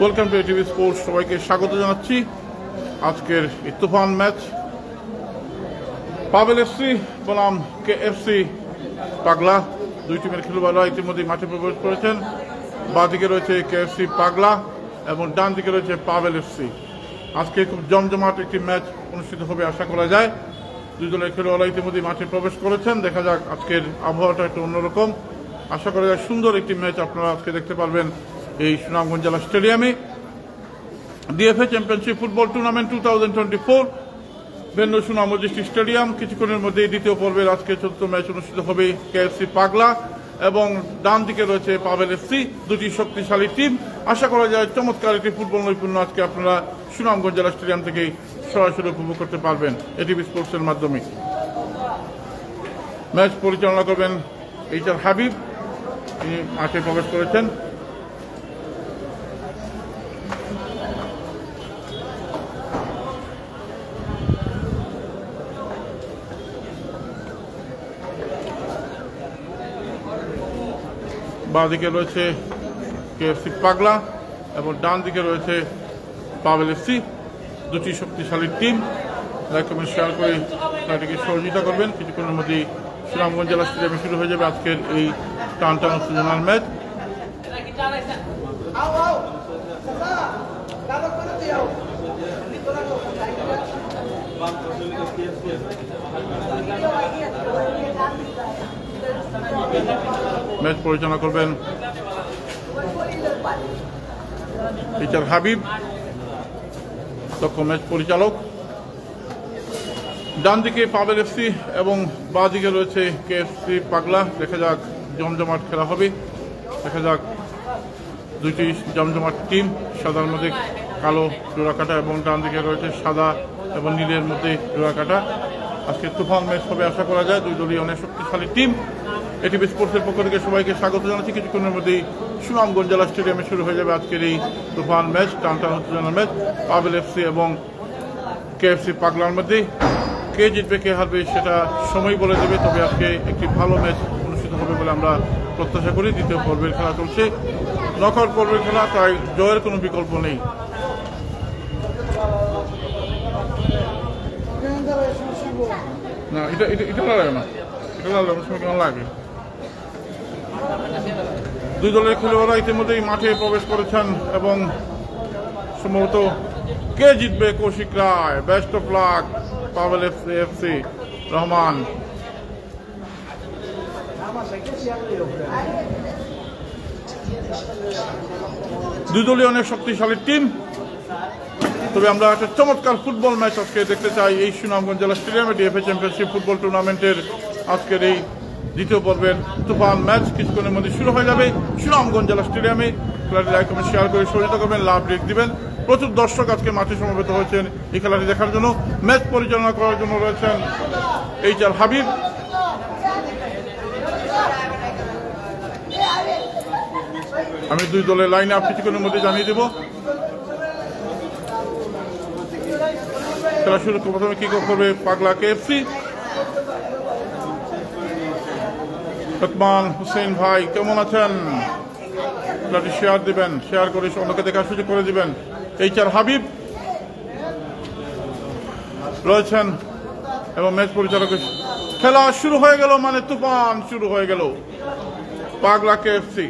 Welcome to TV sports, সবাইকে স্বাগত জানাচ্ছি। আজকের এই তুফান ম্যাচ পাভেল এফসি বনাম কেএফসি পাগলা, দুই টিমের খেলোয়াড়রা ইতিমধ্যে মাঠে প্রবেশ করেছেন। বাঁ দিকে রয়েছে কেএফসি পাগলা এবং ডান দিকে রয়েছে পাভেল এফসি। আজকে খুব জমজমাট একটি ম্যাচ অনুষ্ঠিত হবে আশা করা যায়। দুই দলের খেলোয়াড়রা ইতিমধ্যে মাঠে প্রবেশ করেছেন। দেখা যাক, আজকের আবহাওয়াটা একটু অন্যরকম। আশা করা যায় সুন্দর একটি ম্যাচ আপনারা আজকে দেখতে পারবেন এই সুনামগঞ্জ জেলা স্টেডিয়ামে। DFA championship football tournament 2024 venue Sunamganj stadium. কিছুক্ষণের মধ্যে দ্বিতীয় পর্বের আজকে চতুর্থ ম্যাচ অনুষ্ঠিত হবে কেএফসি পাগলা এবং ডান দিকে রয়েছে পাভেল এফসি, দুটি শক্তিশালী টিম। আশা করা যায় চমৎকার একটি ফুটবল নৈপুণ্য আজকে আপনারা সুনামগঞ্জ জেলা স্টেডিয়াম থেকে সরাসরি উপভোগ করতে পারবেন এটিভি স্পোর্টসের মাধ্যমে। ম্যাচ পরিচালনা করবেন এইচআর হাবিব, তিনি মাঠে প্রবেশ করেছেন। বাঁ দিকে রয়েছে কেএফসি পাগলা এবং ডান দিকে রয়েছে পাভেল এফসি, দুটি শক্তিশালী টিম। লাইক কমেন্ট শেয়ার করে তাদেরকে সহযোগিতা করবেন। কিছুক্ষণের মধ্যেই সুনামগঞ্জ জেলা স্টেডিয়ামে শুরু হয়ে যাবে আজকের এই টান টান উত্তেজনার ম্যাচ। ম্যাচ পরিচালনা করবেন এইচআর হাবিব, দক্ষ ম্যাচ পরিচালক। ডান দিকে পাভেল এফসি এবং বাঁ দিকে রয়েছে কেএফসি পাগলা। দেখা যাক, জমজমাট খেলা হবে। দেখা যাক, দুইটি জমজমাট টিম, সাদার মধ্যে কালো ডোরাকাটা এবং ডান দিকে রয়েছে সাদা এবং নীলের মধ্যে ডোরাকাটা। আজকে তুফান ম্যাচ হবে আশা করা যায়। দুই দলই অনেক শক্তিশালী টিম। এটিভি স্পোর্টসের পক্ষ থেকে সবাইকে স্বাগত জানাচ্ছি। কিছুক্ষণের মধ্যেই সুনামগঞ্জ জেলা স্টেডিয়ামে শুরু হয়ে যাবে আজকের এই তুফান ম্যাচ, টান টান উত্তেজনার ম্যাচ পাভেল এফসি এবং কেএফসি পাগলার মধ্যে। কে জিতবে কে হারবে সেটা সময় বলে দেবে, তবে আজকে একটি ভালো ম্যাচ অনুষ্ঠিত হবে বলে আমরা প্রত্যাশা করি। দ্বিতীয় পর্বের খেলা চলছে, নকআউট পর্বের খেলা, তাই জয়ের কোনো বিকল্প নেই। না, এটা লাগে না, এটা সময় কেমন লাগে। দুই দলের খেলোয়াড়রা ইতিমধ্যেই মাঠে প্রবেশ করেছেন এবং সম্ভবত কে জিতবে Kaushik Roy. Best of luck Pavel FC Rahman. দুই দলই অনেক শক্তিশালী টিম, তবে আমরা একটা চমৎকার ফুটবল ম্যাচ আজকে দেখতে চাই এই সুনামগঞ্জ জেলা স্টেডিয়ামে। ডিএফএ চ্যাম্পিয়নশিপ ফুটবল টুর্নামেন্টের আজকের এই দ্বিতীয় পর্বের তুফান ম্যাচ কিছুক্ষণের মধ্যে শুরু হয়ে যাবে সুনামগঞ্জ জেলা স্টেডিয়ামে। খেলাটি লাইক কমেন্ট শেয়ার করে সহযোগিতা করবেন, লাভ রেট দিবেন। প্রচুর দর্শক আজকে মাঠে সমবেত হয়েছেন এই খেলাটি দেখার জন্য। ম্যাচ পরিচালনা করার জন্য রয়েছেন এইচআর হাবিব। আমি দুই দলের লাইনে আপ কিছুক্ষণের মধ্যে জানিয়ে দেব। খেলা শুরু প্রথমে কিক অফ করবে পাগলা কেএফসি। রহমান হুসেন ভাই কেমন আছেন? খেলাটি শেয়ার দিবেন, শেয়ার করে অন্যকে দেখার সুযোগ করে দিবেন। এইচআর হাবিব রয়েছেন এবং ম্যাচ পরিচালক। খেলা শুরু হয়ে গেল, মানে তুফান শুরু হয়ে গেল। পাগলা কেএফসি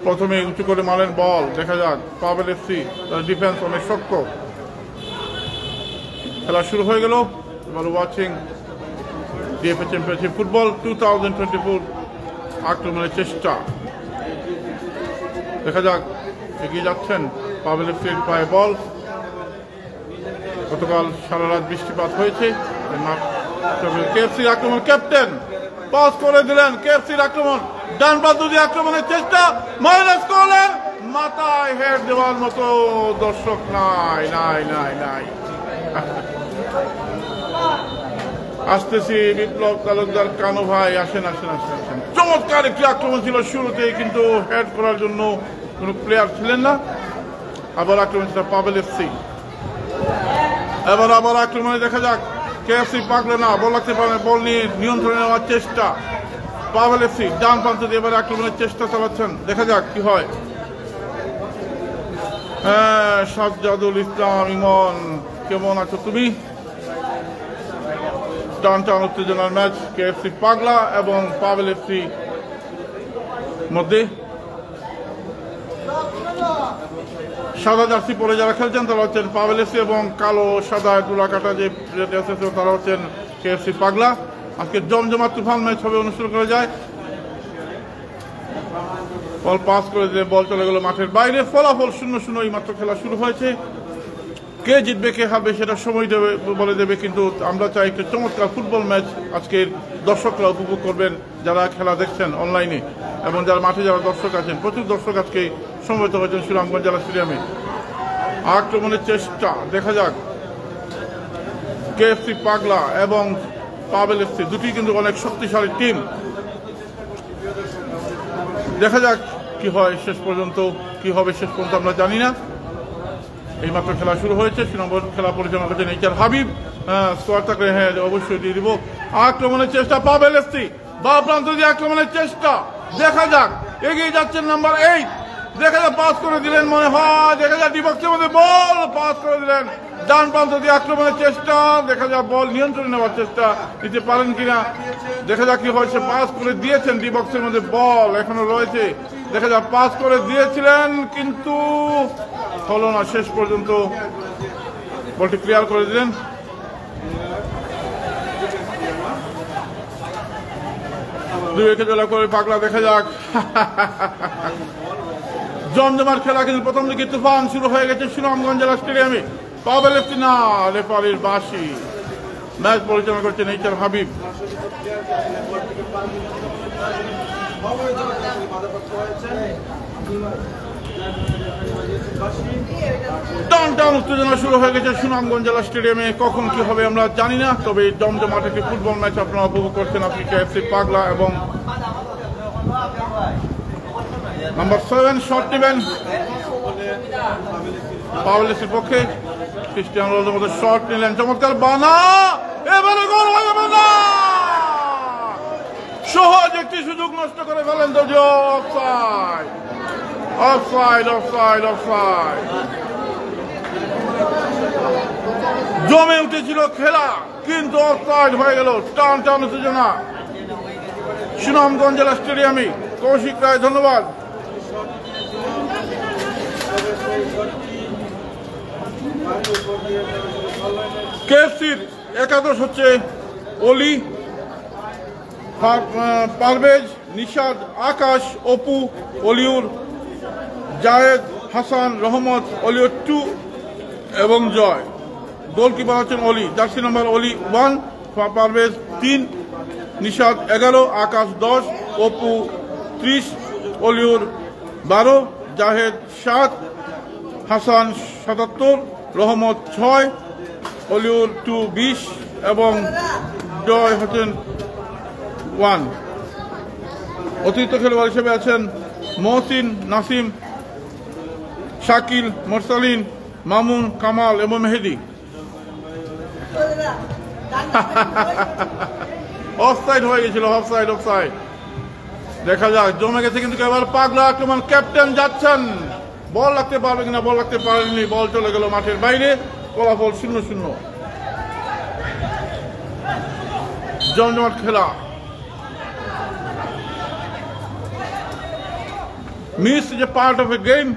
প্রথমে উঁচু করে মারেন বল। দেখা যাক পাভেল এফসি, তার ডিফেন্স অনেক শক্ত। খেলা শুরু হয়ে গেল। এবার ওয়াচিং ডিএফএ চ্যাম্পিয়নশিপ ফুটবল 2024 আক্রমণের চেষ্টা। দেখা যাক, এগিয়ে যাচ্ছেন পাভেল এফসির পায়ে বল। গতকাল সারা রাত বৃষ্টিপাত হয়েছে। কেএফসির আক্রমণ, ক্যাপ্টেন পাস করে দিলেন। কেএফসির আক্রমণ, ডান বাদ দিয়ে আক্রমণের চেষ্টা, মাইনাস করলেন। মাথায় হেড দেওয়ার মতো দর্শক নাই, নাই নাই নাই। আসতেছি বিপ্লব তালুকদার কানু ভাই, আসেন আসেন আসেন আসেন। চমৎকার একটি আক্রমণ ছিল শুরুতে, কিন্তু হেড করার জন্য কোনো প্লেয়ার ছিলেন না। আবার আক্রমণ ছিল পাভেল এফসি। আবার আক্রমণে দেখা যাক কেএফসি পাগলা না, বল লাগতে পারে, বল নিয়ে নিয়ন্ত্রণে নেওয়ার চেষ্টা পাভেল এফসি। ডান প্রান্ত দিয়ে এবারে আক্রমণের চেষ্টা চালাচ্ছেন, দেখা যাক কি হয়। হ্যাঁ, সাজ্জাদুল ইসলাম ইমন, কেমন আছো তুমি? টান টান উত্তেজনার ম্যাচ কেএফসি পাগলা এবং পাভেল এফসি মধ্যে। সাদা জার্সি পরে যারা খেলছেন তারা হচ্ছেন পাভেল এফসি, এবং কালো সাদা ডোলা কাটা যে তারা হচ্ছেন কেএফসি পাগলা। আজকে জমজমাট তুফান ম্যাচ হবে, অনুষ্ঠিত করা যায়। বল পাস করে দিলে বল চলে গেল মাঠের বাইরে। ফলাফল 0-0, এই মাত্র খেলা শুরু হয়েছে। কে জিতবে কে হারবে সেটা সময় দেবে, বলে দেবে, কিন্তু আমরা চাই একটা চমৎকার ফুটবল ম্যাচ আজকের দর্শকরা উপভোগ করবেন, যারা খেলা দেখছেন অনলাইনে এবং যারা মাঠে যারা দর্শক আছেন। প্রচুর দর্শক আজকে সমবেত হয়েছেন সুনামগঞ্জ জেলা স্টেডিয়ামে। আক্রমণের চেষ্টা, দেখা যাক কেএফসি পাগলা এবং পাভেল এফসি দুটি কিন্তু অনেক শক্তিশালী টিম। দেখা যাক কি হয় শেষ পর্যন্ত, কি হবে শেষ পর্যন্ত আমরা জানি না। এইমাত্র খেলা শুরু হয়েছে। সুনামগঞ্জ খেলা পরিচালনা করছেন এইচআর হাবিব। স্কোয়ার থাকলে হ্যাঁ অবশ্যই দিয়ে দিব। আক্রমণের চেষ্টা পাভেল এফসি, বা প্রান্ত দিয়ে আক্রমণের চেষ্টা, দেখা যাক এগিয়ে যাচ্ছেন নাম্বার 8। দেখা যাক পাস করে দিলেন মনে হয়, দেখা যাক ডিবক্সের মধ্যে বল পাস করে দিলেন। ডান প্রান্ত দিয়ে আক্রমণের চেষ্টা, দেখা যাক বল নিয়ন্ত্রণে নেওয়ার চেষ্টা, নিতে পারেন কিনা, দেখা যাক কি হয়েছে। পাস করে দিয়েছেন, ডিবক্সের মধ্যে বল এখনো রয়েছে, দেখা যাক পাস করে দিয়েছিলেন কিন্তু হলো না। শেষ পর্যন্ত বলটি ক্লিয়ার করে দিলেন। দুই উইকেট জোড়া করে পাগলা, দেখা যাক। জমজমার খেলা কিন্তু প্রথম দিকে তুফান শুরু হয়ে গেছে সুনামগঞ্জ জেলা স্টেডিয়ামে। পাভেল এফসি না, রেফারির বাঁশি। ম্যাচ পরিচালনা করছেন এইচআর হাবিব। টান টান উত্তেজনা শুরু হয়ে গেছে সুনামগঞ্জ জেলা স্টেডিয়ামে। কখন কি হবে আমরা জানি না, তবে জমজমাট একটি ফুটবল ম্যাচ আপনারা উপভোগ করছেন। আপনি কেএফসি পাগলা এবং নাম্বার 7 শট নেবেন পাভেল এফসির পক্ষে। ক্রিস্টিয়ানো রোনালদোর মধ্যে শট নিলেন, চমৎকার বানা, এবারে গোল হয়ে যাবে না। সহজ একটি সুযোগ নষ্ট করে ফেলেন তো। Offside offside offside offside. জমে উঠেছিল খেলা, কিন্তু অফসাইড হয়ে গেল। টান টান উত্তেজনা সুনামগঞ্জ জেলা স্টেডিয়ামে। কৌশিক রায়, ধন্যবাদ। কেএফসির একাদশ হচ্ছে অলি, পারভেজ, নিশাদ, আকাশ, অপু, অলিউর, জায়েদ, হাসান, রহমত, অলিউর 2 এবং জয়। গোলকিপার হচ্ছেন অলি, জার্সি নম্বর অলি 1, পারভেজ 3, নিশাদ 11, আকাশ 10, অপু 30, অলিউর 12, জাহেদ 7, হাসান 77, রহমত 6, অলিউর 2 20 এবং জয় হচ্ছেন 1। অতিরিক্ত খেলোয়াড় হিসেবে আছেন মহসিন, নাসিম, শাকিল, মোরসালিন, মামুন, কামাল এবং মেহেদি। অফসাইড হয়ে গেছিল, অফসাইড অফসাইড। দেখা যাক, জমে গেছে কিন্তু এবার পাগলা আক্রমণ। ক্যাপ্টেন যাচ্ছেন, বল লাগতে পারবে কিনা, বল লাগতে পারেনি, বল চলে গেল মাঠের বাইরে। ফলাফল 0-0। জমজমাট খেলা। Miss is a part of a game.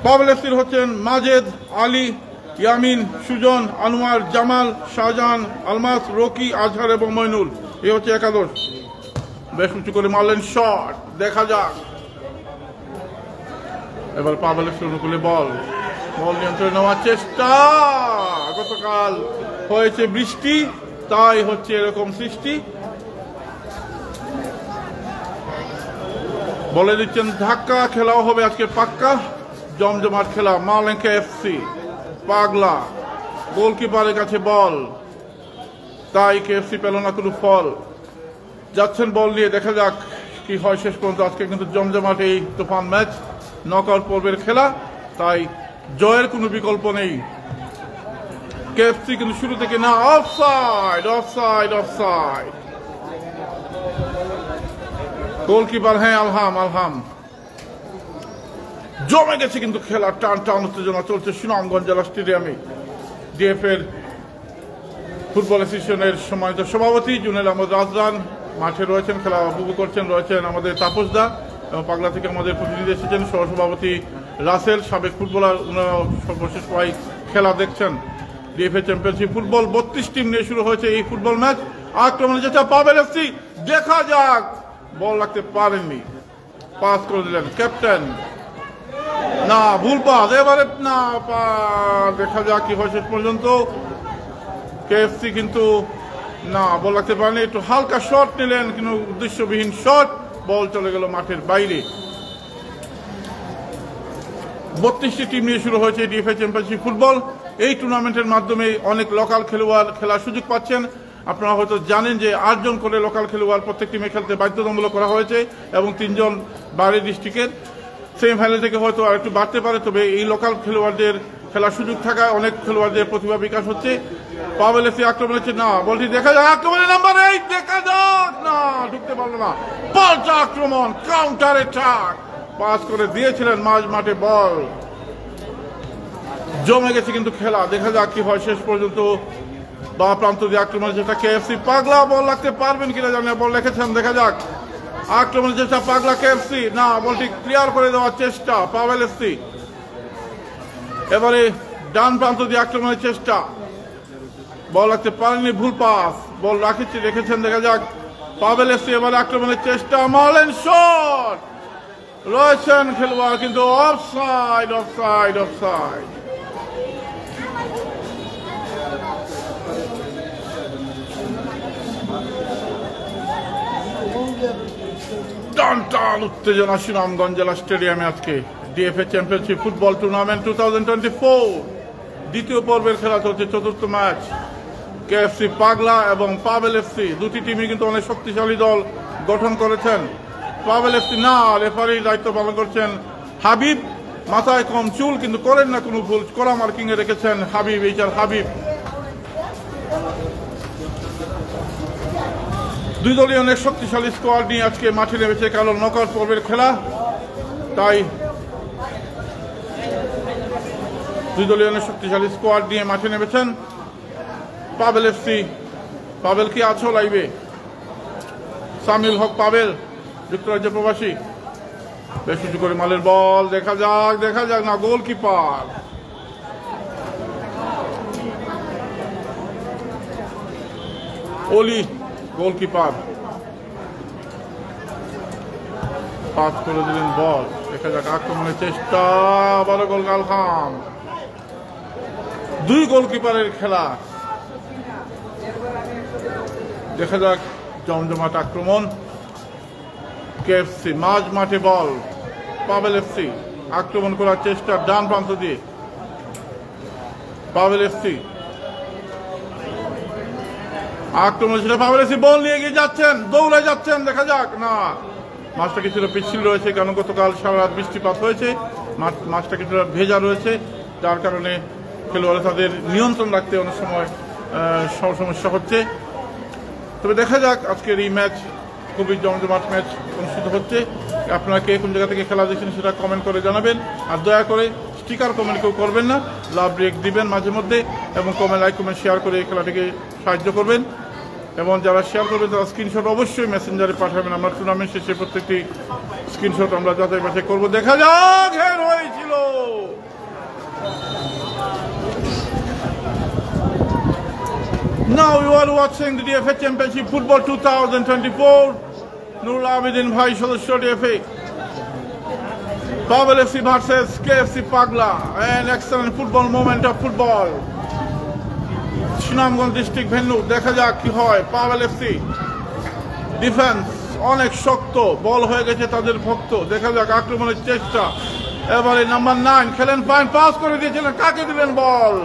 Pavel এফসির হচ্ছেন মাজেদ, আলী, ইয়ামিন, সুজন, আনোয়ার, জামাল, শাহজাহান, আলমাস, রকি, আজহার এবং মইনুল। এই হচ্ছে একাদশ। বেশ উঁচু করে মারলেন শট, দেখা যাক। এবার পাভেল এফসির অনুকূলে বল নিয়ন্ত্রণে নেওয়ার চেষ্টা। গতকাল হয়েছে বৃষ্টি, তাই হচ্ছে এরকম সৃষ্টি। বলে দিচ্ছেন ধাক্কা, খেলাও হবে আজকে পাক্কা। জমজমাট খেলা। মালেঙ্কা এফসি পাগলা গোলকিপারের কাছে বল, তাই কেএফসি পেল না কোনো ফল। যাচ্ছেন বল নিয়ে, দেখা যাক কি হয় শেষ পর্যন্ত। আজকে কিন্তু জমজমাট এই তুফান ম্যাচ, নকআউট পর্বের খেলা, তাই জয়ের কোনো বিকল্প নেই। কেএফসি কিন্তু শুরু থেকে না, অফসাইড অফসাইড অফসাইড। গোলকিপার হ্যাঁ আলহাম। জমে গেছে কিন্তু খেলা, টান টান উত্তেজনা চলছে সুনামগঞ্জ জেলা স্টেডিয়ামে। ডিএফ এর ফুটবল অ্যাসোসিয়েশনের সম্মানিত সভাপতি জুনেল আহমদ রাজরান মাঠে রয়েছেন, খেলা উপভোগ করছেন। রয়েছেন আমাদের তাপস দা, এবং পাগলা থেকে আমাদের প্রতিনিধি এসেছেন সহসভাপতি রাসেল, সাবেক ফুটবলার, সর্বশেষ সবাই খেলা দেখছেন। ডিএফএ চ্যাম্পিয়নশিপ ফুটবল 32 টিম নিয়ে শুরু হয়েছে এই ফুটবল ম্যাচ। আক্রমণে যেটা পাবেল এফসি, দেখা যাক, বল রাখতে পারেননি, পাস করে দিলেন ক্যাপ্টেন, না ভুল পাস, এবারে না, দেখা যাক কি হয় শেষ পর্যন্ত। কেএফসি কিন্তু না, বল রাখতে পারেনি, একটু হালকা শট নিলেন কিন্তু উদ্দেশ্যবিহীন শট, বল চলে গেল মাঠের বাইরে। 32টি টিম নিয়ে শুরু হয়েছে ডিএফএ চ্যাম্পিয়নশিপ ফুটবল। এই টুর্নামেন্টের মাধ্যমে অনেক লোকাল খেলোয়াড় খেলার সুযোগ পাচ্ছেন। আপনারা হয়তো জানেন যে 8 জন করে লোকাল খেলোয়াড় প্রত্যেক টিমে খেলতে বাধ্যতামূলক করা হয়েছে, এবং 3 জন বাইরের ডিস্ট্রিক্টের। সেমিফাইনাল থেকে হয়তো আর একটু বাড়তে পারে, তবে এই লোকাল খেলোয়াড়দের খেলার সুযোগ থাকায় অনেক খেলোয়াড়দের প্রতিভা বিকাশ হচ্ছে। পাবেল এফসি আক্রমণ হচ্ছে, না বলটি দেখা যায়, আক্রমণের নাম্বার 8 দেখা যাক, না ঢুকতে পারলো না, পাল্টা আক্রমণ, কাউন্টার অ্যাটাক, পাস করে দিয়েছিলেন মাঝ মাঠে বল। জমে গেছে কিন্তু খেলা, দেখা যাক কি হয় শেষ পর্যন্ত। বা প্রান্ত দিয়ে আক্রমণ, যেটা কেএফসি পাগলা, বল রাখতে পারবেন কিনা জানি না, বল রেখেছেন, দেখা যাক। আক্রমণ চেষ্টা পাগলা কেএফসি, না বলটি ক্লিয়ার করে দেওয়ার চেষ্টা পাবেল এফসি। এবারে ডান প্রান্ত দিয়ে আক্রমণের চেষ্টা, বল রাখতে পারেননি, ভুল পাস, বল রেখেছেন, দেখা যাক। পাবেল এফসি এবারে আক্রমণের চেষ্টা, মারলেন শট, রয়েছেন খেলোয়াড় কিন্তু অফসাইড অফসাইড অফসাইড। টান টান উত্তেজনা সুনামগঞ্জ জেলা স্টেডিয়ামে আজকে ডিএফএ চ্যাম্পিয়নশিপ ফুটবল টুর্নামেন্ট 2024 দ্বিতীয় পর্বের খেলা চলছে, চতুর্থ ম্যাচ। কেএফসি পাগলা এবং পাবেল এফসি দুটি টিমই কিন্তু অনেক শক্তিশালী দল গঠন করেছেন। পাবেল এফসি না, রেফারির দায়িত্ব পালন করছেন হাবিব, মাথায় কম চুল কিন্তু করেন না কোনো ভুল, কড়া মার্কিং এ রেখেছেন হাবিব, এইচার হাবিব। দুই দলীয় অনেক শক্তিশালী স্কোয়াড নিয়ে আজকে মাঠে নেমেছে, কারণ নকআউট পর্বের খেলা, তাই দুই দলীয় অনেক শক্তিশালী স্কোয়াড নিয়ে মাঠে নেমেছেন। পাবেল এফসি, পাবেল কি আছো লাইভে? সামিল হক পাবেল, যুক্তরাজ্য প্রবাসী, বেশ উঁচু করে মালের বল, দেখা যাক, না গোলকিপার, ওলি গোলকিপার, পাস করে দিলেন বল, দেখা যাক। আক্রমণের চেষ্টা, আবারও গোল, আলহাম। দুই গোলকিপারের খেলা, দেখা যাক। জমজমাট আক্রমণ, কেএফসি মাঝ মাঠে বল, পাবেল এফসি আক্রমণ করার চেষ্টা ডান প্রান্ত দিয়ে, পাবেল এফসি আক্রমণ ছিল, পাবেল এফসি বল নিয়ে গিয়ে যাচ্ছেন, দৌড়ে যাচ্ছেন, দেখা যাক। না, মাছটা কিছুটা পিচ্ছিল রয়েছে, কারণ গতকাল সারা রাত বৃষ্টিপাত হয়েছে, মাছটা কিছুটা ভেজা রয়েছে, যার কারণে খেলোয়াড়রা তাদের নিয়ন্ত্রণ রাখতে অনেক সময় সমস্যা হচ্ছে। তবে দেখা যাক, আজকের এই ম্যাচ খুবই জমজমাট ম্যাচ অনুষ্ঠিত হচ্ছে। আপনারা কে কোন জায়গা থেকে খেলা দেখছেন সেটা কমেন্ট করে জানাবেন, আর দয়া করে স্টিকার কমেন্ট কেউ করবেন না, লাভ ব্রেক দিবেন মাঝে মধ্যে, এবং লাইক কমেন্ট শেয়ার করে এই খেলাটিকে সাহায্য করবেন। এবং যারা শেয়ার করবেন তারা স্ক্রিনশট অবশ্যই মেসেঞ্জারে পাঠাবেন, আমরা টুর্নামেন্ট শেষে প্রত্যেকটি স্ক্রিনশট আমরা যাচাই বাছাই করবো। দেখা যাক, হেড হয়েছিল, Now you are watching the DFA Championship Football 2024. Nurul Abidin Bhai Shodhya DFA. Pavel FC versus KFC Pagla. An excellent football moment of football. Sunamganj district venue. দেখা যাক কি হয়। Pavel FC ডিফেন্স অনেক শক্ত, বল হয়ে গেছে তাদের ভক্ত। দেখা যাক আক্রমণের চেষ্টা, এবারে নাম্বার 9 খেলেন ফাইন, পাস করে দিয়েছিলেন, কাকে দিলেন বল?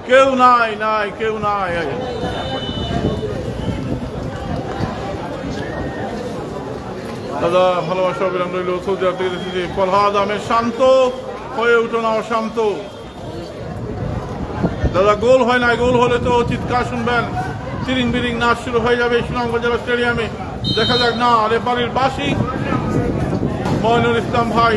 কেউ নাই, কেউ নাই। দাদা ভালোবাসা অবিরাম রইল। সৌদি আরব থেকে দেখেছি ফরহাদ আহমেদ শান্ত হয়ে উঠো না অশান্ত। দাদা গোল হয় না, গোল হলে তো চিৎকার শুনবেন, চিরিং বিরিং নাচ শুরু হয়ে যাবে সুনামগঞ্জ জেলা স্টেডিয়ামে। দেখা যাক না রেফারির বাঁশি। মইনুল ইসলাম ভাই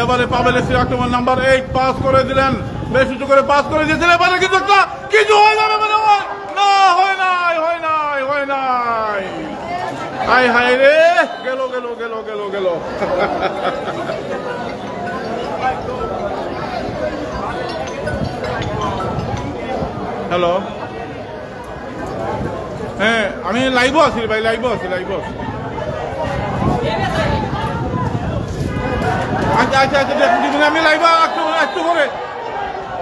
এবারে পাবেল এফসির আক্রমণ নাম্বার 8 পাস করে দিলেন, বেশ উঁচু করে পাস করে দিয়েছিলেন। এবারে কিন্তু একটা কিছু হয়ে যাবে মনে হয় না, হয় নাই। হায় হায় রে, গেল। হ্যালো, হ্যাঁ আমি লাইভও আছি ভাই, লাইভও আছি। আচ্ছা দেখুন, আমি লাইভ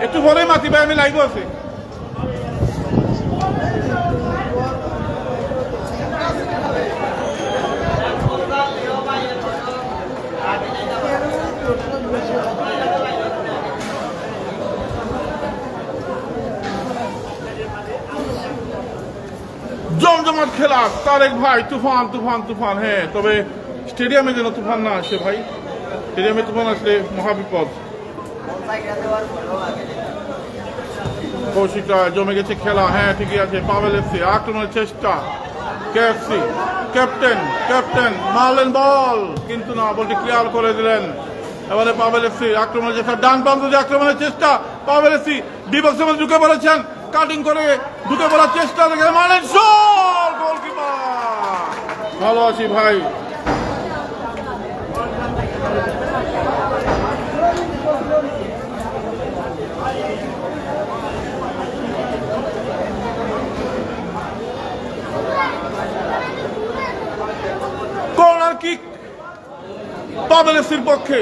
একটু পরে মাতি ভাই, আমি লাইভও আছি। জমজমাট খেলা তারেক ভাই, তুফান। হ্যাঁ, তবে স্টেডিয়ামে যেন তুফান না আসে ভাই, স্টেডিয়ামে তুফান আসলে মহাবিপদ। কৌশিকটা জমে গেছে খেলা। হ্যাঁ ঠিকই আছে। পাবেল এফসি আক্রমণের চেষ্টা, কেএফসি ক্যাপ্টেন মারলেন বল, কিন্তু না, বলটি ক্লিয়ার করে দিলেন। এবারে পাবেল এফসি আক্রমণের চেষ্টা, ডান প্রান্ত দিয়ে আক্রমণের চেষ্টা, পাবেল এফসি বিপক্ষের মধ্যে ঢুকে পড়েছেন, কাটিং করে ঢুকে পড়ার চেষ্টা দেখে মারলেন শট, গোলকিপার। ভালো আছি ভাই। কর্নার কিক পাবেল এফসির পক্ষে।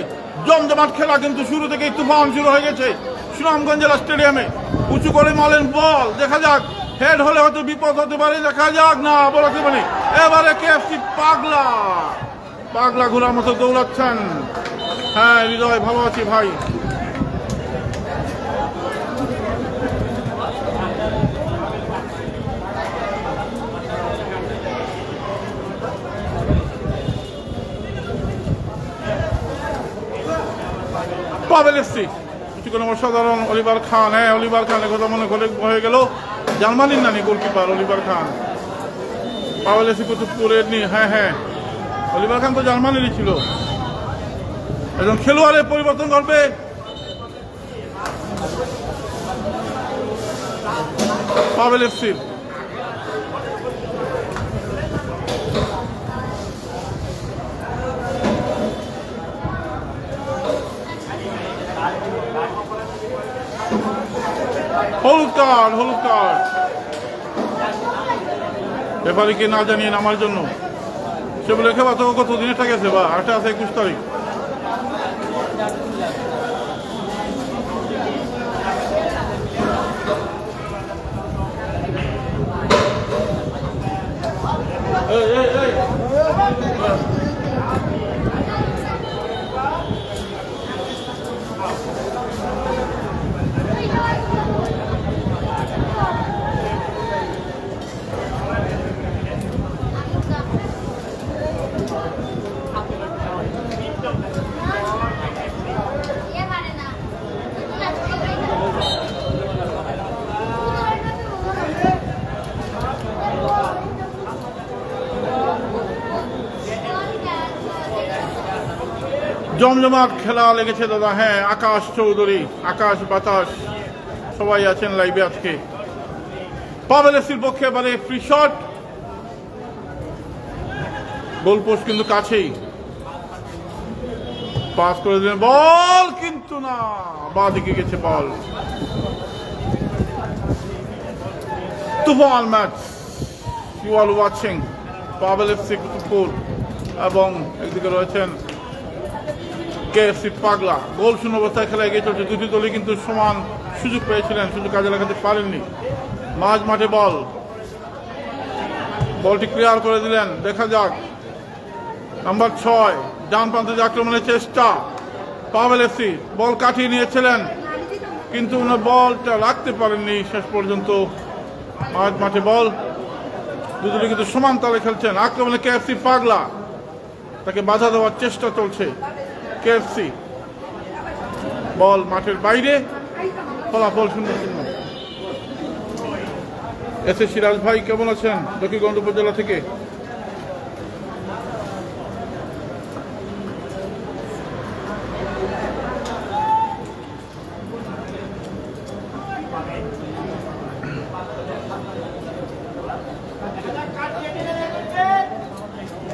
জমজমাট খেলা কিন্তু শুরু থেকেই তুফান শুরু হয়ে গেছে সুনামগঞ্জ জেলা স্টেডিয়ামে। উঁচু করে মারলেন বল, দেখা যাক হেড হলে হয়তো বিপদ হতে পারে, দেখা যাক না বলাতে পারে। এবারে কেএফসি পাগলা ঘোরার মতো দৌড়াচ্ছেন। হ্যাঁ হৃদয়, ভালো আছি ভাই। পাবেল এফসি অসাধারণ অলিভার খান। হ্যাঁ অলিভার খানের কথা মনে করে হয়ে গেল, জার্মানির নানি গোলকিপার অলিভার খান। পাবেল এফসি কুতুবপুরের নি। হ্যাঁ অলিভার খান তো জার্মানিরই ছিল। একজন খেলোয়াড়ের পরিবর্তন করবে পাবেল এফসির। হলুদ কার্ড রেফারিকে না জানিয়ে নামার জন্য। সে বলে খেবা তো কত দিনেরটা গেছে, বা 21 তারিখ। জমজমাট খেলা লেগেছে দাদা। হ্যাঁ আকাশ চৌধুরী, আকাশ বাতাস সবাই আছেন লাইভে আজকে। পাবেল এফসির পক্ষে এবারে ফ্রি শট, গোল পোস্ট কিন্তু কাছেই, পাস করে দিলেন বল, কিন্তু না, বাঁ দিকে গেছে ball. Tufan match, you are watching Pabel FC Kutubpur এবং একদিকে রয়েছেন কেএফসি পাগলা। গোল শূন্য অবস্থায় খেলা এগিয়ে চলছে। দুটি দলই কিন্তু সমান সুযোগ পেয়েছিলেন, সুযোগ কাজে লাগাতে পারেননি। মাঝ মাঠে বলটি ক্লিয়ার করে দিলেন, দেখা যাক। নাম্বার 6 ডান প্রান্তে আক্রমণের চেষ্টা, পাবেল এফসি বল কাটিয়ে নিয়েছিলেন, কিন্তু উনি বলটা রাখতে পারেননি শেষ পর্যন্ত। মাঠে বল, দুজনে কিন্তু সমান তালে খেলছেন। আক্রমণে কেএফসি পাগলা, তাকে বাধা দেওয়ার চেষ্টা চলছে কেএফসি। বল মাঠের বাইরে, ফলাফল 0-0। এসে সিরাজ ভাই কেমন আছেন দক্ষিণগঞ্জ উপজেলা থেকে?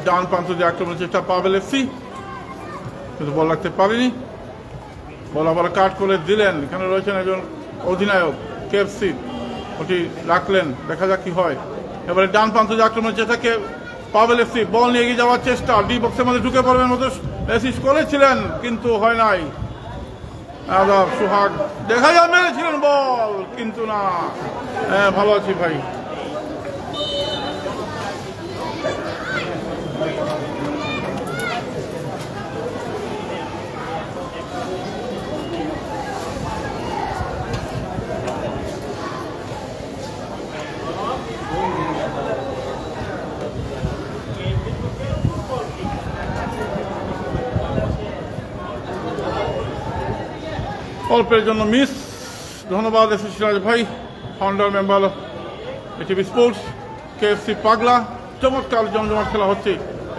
ডান প্রান্ত দিয়ে আক্রমণের চেষ্টা পাবেল এফসি, কিন্তু বল রাখতে পারেনি। বল আবার কাট করে দিলেন। এখানে রয়েছেন একজন অধিনায়ক কেএফসি, ওটি রাখলেন, দেখা যাক কি হয়। এবারে ডান প্রান্ত দিয়ে আক্রমণের চেষ্টা পাবেল এফসি, বল নিয়ে এগিয়ে যাওয়ার চেষ্টা, ডি বক্সের মধ্যে ঢুকে পড়বেন মতো অ্যাসিস্ট করেছিলেন কিন্তু হয় নাই। সোহাগ দেখা যায় মেরেছিলেন বল, কিন্তু না। হ্যাঁ ভালো আছি ভাই। অল্পের জন্য মিস। ধন্যবাদ এস সিরাজ ভাই, founder member ATV sports. KFC পাগলা, চমৎকার জমজমাট খেলা হচ্ছে।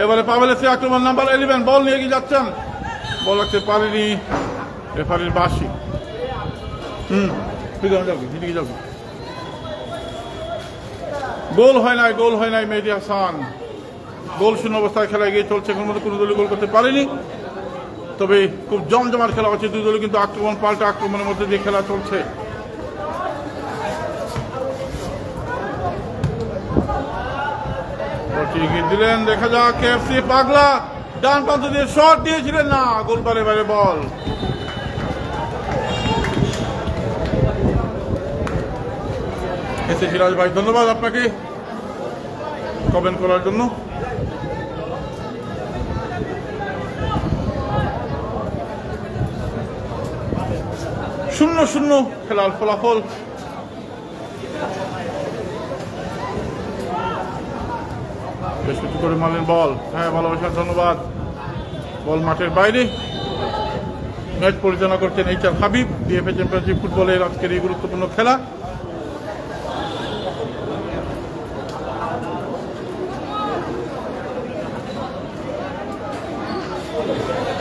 এবারে পাবেল এসে আক্রমণ নাম্বার 11, বল নিয়ে এগিয়ে যাচ্ছেন, বল রাখতে পারেনি রেফারির বাঁশি। গোল হয় নাই, গোল হয় নাই। মেহেদী হাসান গোল শূন্য অবস্থায় খেলা এগিয়ে চলছে। এখন মধ্যে কোনো দলই গোল করতে পারেনি, তবে খুব জমজমাট খেলা হচ্ছে। দুই দলই কিন্তু আক্রমণ পাল্টা আক্রমণের মধ্যে দিয়ে খেলা চলছে। দিলেন, দেখা যাক কেএফসি পাগলা ডান প্রান্ত দিয়ে শট দিয়েছিলেন, না, গোলবারে বাইরে বল। এসে সিরাজ ভাই ধন্যবাদ আপনাকে কমেন্ট করার জন্য। শূন্য শূন্য খেলার ফলাফল। বেশ কিছু করে মারলেন বল। হ্যাঁ ভালোবাসার ধন্যবাদ। বল মাঠের বাইরে। ম্যাচ পরিচালনা করছেন এইচআর হাবিব। ডিএফএ চ্যাম্পিয়নশিপ ফুটবলের আজকের এই গুরুত্বপূর্ণ খেলা।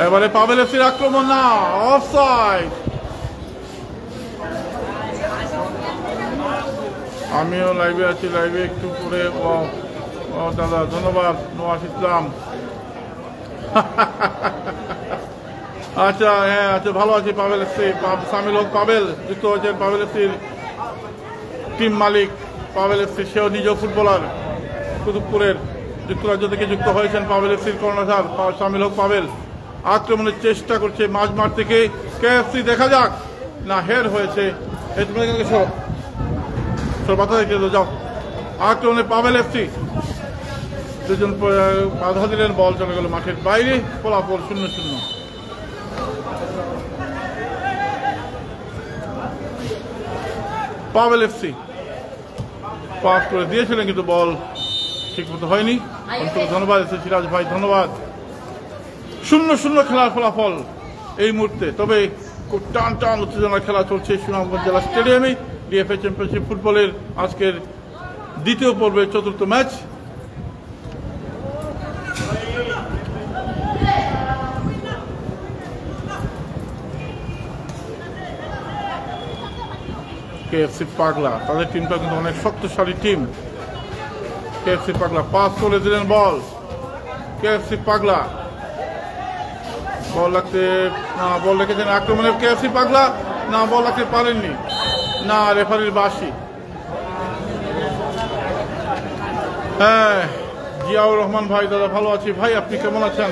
এবারে পাবেল এফসির আক্রমণ, না, অফসাইড। আমিও লাইভে আছি, লাইভে একটু করে। দাদা ধন্যবাদ নওয়াজ ইসলাম। আচ্ছা, হ্যাঁ আচ্ছা, ভালো আছি। পাবেল এফসি, সামিল হক পাবেল যুক্ত হয়েছেন। পাবেল এফসির টিম মালিক পাবেল এফসি, সেও নিজেও ফুটবলার। কুতুবপুরের যুক্তরাজ্য থেকে যুক্ত হয়েছেন পাবেল এফসির কর্ণধার সামিল হক পাবেল। আক্রমণের চেষ্টা করছে মাঝমাঠ থেকে কেএফসি, দেখা যাক, না, হেড হয়েছে। যাও। আক্রমণে পাবেল এফসি, দুজন বাধা দিলেন, বল চলে গেল মাঠের বাইরে। ফলাফল 0-0। পাবেল এফসি পাস করে দিয়েছিলেন কিন্তু বল ঠিক মতো হয়নি। ধন্যবাদ এসে সিরাজ ভাই, ধন্যবাদ। 0-0 খেলার ফলাফল এই মুহূর্তে। তবে খুব টান টান উত্তেজনার খেলা চলছে সুনামগঞ্জ জেলা স্টেডিয়ামে। ডিএফএ চ্যাম্পিয়নশিপ ফুটবলের আজকের দ্বিতীয় পর্বের চতুর্থ ম্যাচ। কেএফসি পাগলা, তাদের টিমটা কিন্তু অনেক শক্তিশালী টিম। কেএফসি পাগলা পাস করে দিলেন বল। কেএফসি পাগলা বল রাখতে, না, বল রেখেছেন আক্রমণে কেএফসি পাগলা, না, বল রাখতে পারেননি, না, রেফারির বাঁশি। হ্যাঁ, জিয়াউর রহমান ভাই, দাদা ভালো আছি ভাই, আপনি কেমন আছেন?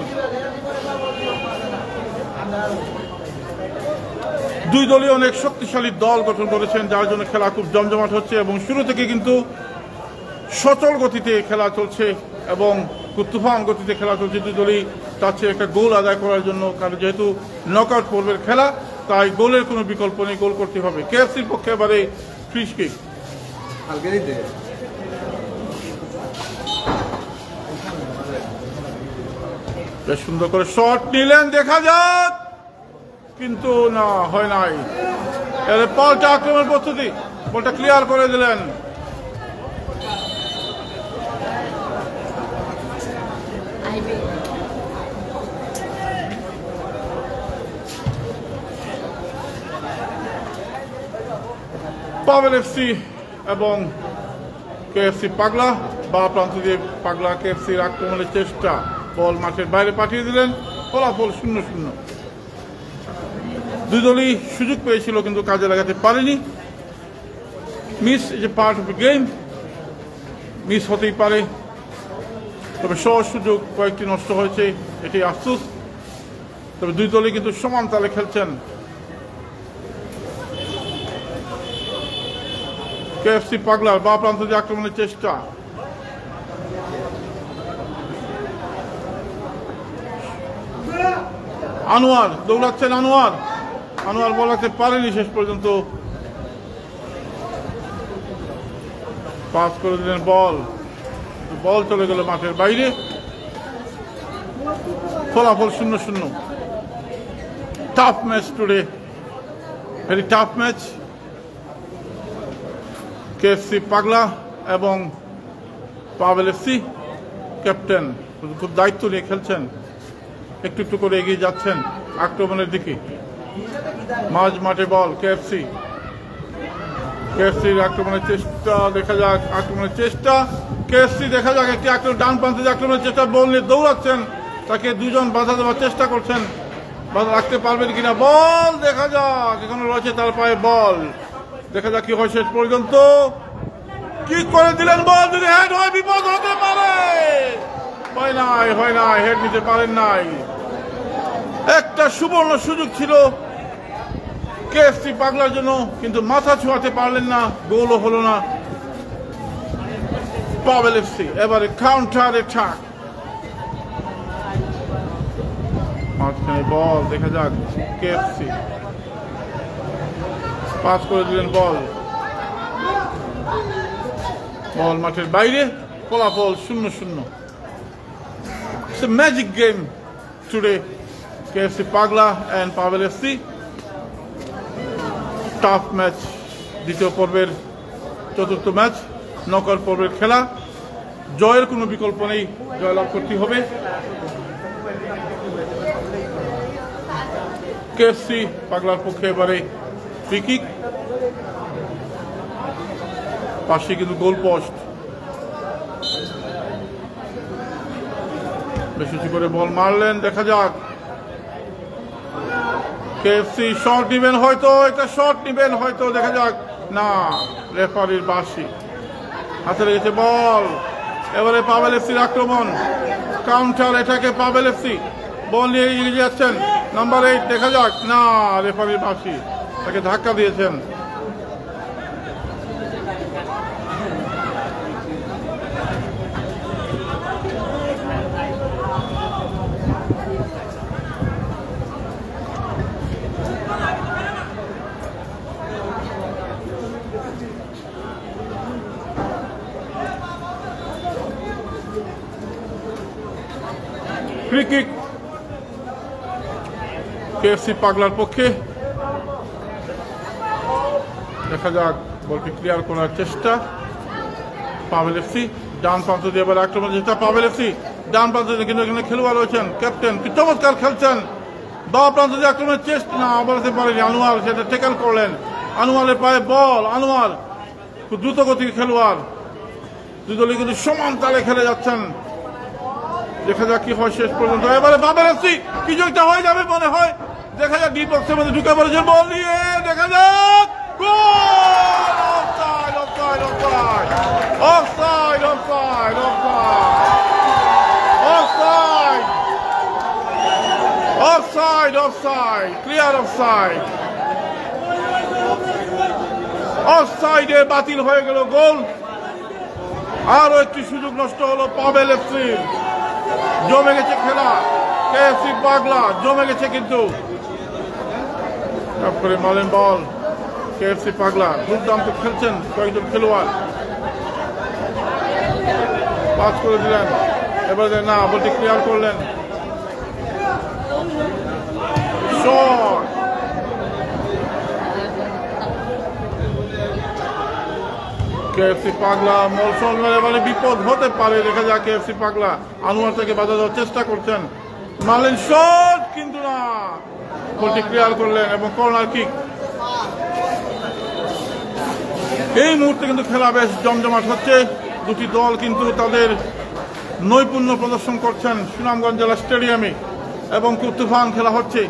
দুই দলই অনেক শক্তিশালী দল গঠন করেছেন, যার জন্য খেলা খুব জমজমাট হচ্ছে এবং শুরু থেকে কিন্তু সচল গতিতে খেলা চলছে এবং খুব তুফান গতিতে খেলা চলছে। দুই দলই চাচ্ছে একটা গোল আদায় করার জন্য, কারণ যেহেতু নকআউট পর্বের খেলা তাই গোলের কোনো বিকল্প নেই, গোল করতে হবে। কেএফসির পক্ষে এবারে ফ্রি কিক। বেশ সুন্দর করে শট নিলেন, দেখা যাক, কিন্তু না, হয় নাই। এর পাল্টা আক্রমণ প্রস্তুতি, বলটা ক্লিয়ার করে দিলেন। পাভেল এফসি এবং কেএফসি পাগলা, বা প্রান্ত দিয়ে পাগলা কেএফসির আক্রমণের চেষ্টা, বল মাঠের বাইরে পাঠিয়ে দিলেন, ফলাফল 0-0। দুই দলই সুযোগ পেয়েছিল কিন্তু কাজে লাগাতে পারেনি। Miss is a part of the game, miss হতেই পারে, তবে সহজ সুযোগ কয়েকটি নষ্ট হয়েছে, এটি আফসোস। তবে দুই দলই কিন্তু সমান তালে খেলছেন। কেএফসি পাগলার বা প্রান্ত দিয়ে আক্রমণের চেষ্টা, আনোয়ার দৌড়াচ্ছেন, আনোয়ার বল রাখতে পারেনি শেষ পর্যন্ত, পাস করে দিলেন, বল চলে গেল মাঠের বাইরে, ফলাফল 0-0। Tough match today, very tough match. KFC পাগলা এবং পাভেল এফসি ক্যাপ্টেন খুব দায়িত্ব নিয়ে খেলছেন, একটু একটু করে এগিয়ে যাচ্ছেন আক্রমণের দিকে। মাঝ মাঠে বল কেএফসির আক্রমণের চেষ্টা, দেখা যাক আক্রমণের চেষ্টা, কেএফসি দেখা যাক একটি আক্রমণ, ডান প্রান্তে আক্রমণের চেষ্টা, বল নিয়ে দৌড়াচ্ছেন, তাকে দুজন বাধা দেওয়ার চেষ্টা করছেন, বাধা রাখতে পারবেন কিনা, বল দেখা যাক, এখানে রয়েছে তার পায়ে বল, দেখা যাক কি হয় শেষ পর্যন্ত। কি করে দিলেন, বল যদি হেড হয় বিপদ হতে পারে, হয় নাই, হেড নিতে পারেন নাই। একটা সুবর্ণ সুযোগ ছিল কেএফসি পাগলার জন্য, কিন্তু মাথা ছোঁয়াতে পারলেন না, গোলও হলো না। পাভেল এফসি এবারে কাউন্টার অ্যাটাক, মাঝখানে বল, দেখা যাক কেএফসি পাস করে দিলেন, বল মাঠের বাইরে, ফলাফল 0-0। It's a magic game today, KFC Pagla and Pavel FC. Tough match, দ্বিতীয় পর্বের চতুর্থ ম্যাচ, নকআউট পর্বের খেলা। জয়ের কোনো বিকল্প নেই, জয়লাভ করতে হবে। কেএফসি পাগলার পক্ষে এবারে ফ্রি কিক, পাশে কিন্তু গোল পোস্ট, বেশি করে বল মারলেন, দেখা যাক কেএফসি শট নিবেন হয়তো, দেখা যাক, না, রেফারির বাঁশি হাতে লেগেছে, বল। এবারে পাভেল এফসির আক্রমণ, কাউন্টার এটাকে পাভেল এফসি বল নিয়ে এগিয়ে যাচ্ছেন, নাম্বার 8, দেখা যাক, না, রেফারির বাঁশি, তাকে ধাক্কা দিয়েছেন। ফ্রি কিক কেএফসি পাগলার পক্ষে, দেখা যাক, বলকে ক্লিয়ার করার চেষ্টা পাভেল এফসি, ডান প্রান্ত দিয়ে এবার আক্রমণ চেষ্টা পাভেল এফসি, ডান প্রান্ত দিয়ে, কিন্তু এখানে খেলোয়াড় রয়েছেন, ক্যাপ্টেন কি চমৎকার খেলছেন, বা প্রান্ত দিয়ে আক্রমণের চেষ্টা, না, বলতে পারেনি, আনোয়ার সেটা ট্যাকল করলেন, আনোয়ারের পায়ে বল, আনোয়ার খুব দ্রুত গতির খেলোয়াড়, দুই দলই কিন্তু সমান তালে খেলে যাচ্ছেন, দেখা যাক কি হয় শেষ পর্যন্ত। এবারে পাভেল এফসি কিছু একটা হয়ে যাবে মনে হয়, দেখা যাক, ডি বক্সের মধ্যে ঢুকে পড়েছেন, বল নিয়ে, দেখা যাক, অফসাইড, ক্লিয়ার অফসাইড, অফসাইডে বাতিল হয়ে গেল গোল। আরো একটি সুযোগ নষ্ট হলো পাভেল এফসির, জমে গেছে খেলা, কেএফসি পাগলা জমে গেছে, কিন্তু তারপরে মালেন বল কেএফসি পাগলা দুর্দান্ত খেলছেন কয়েকজন খেলোয়াড় পাস করে দিলেন এবারে না বলটি ক্লিয়ার করলেন শট কেএফসি পাগলা মলসল এবারে বিপদ হতে পারে দেখা যাক কেএফসি পাগলা আনোয়ার থেকে বাধা দেওয়ার চেষ্টা করছেন মারলেন শট কিন্তু না বলটি ক্লিয়ার করলেন এবং কর্নার কিক এই মুহূর্তে কিন্তু খেলা বেশ জমজমাট হচ্ছে দুটি দল কিন্তু তাদের নৈপুণ্য প্রদর্শন করছেন সুনামগঞ্জ জেলা স্টেডিয়ামে এবং খুব তুফান খেলা হচ্ছে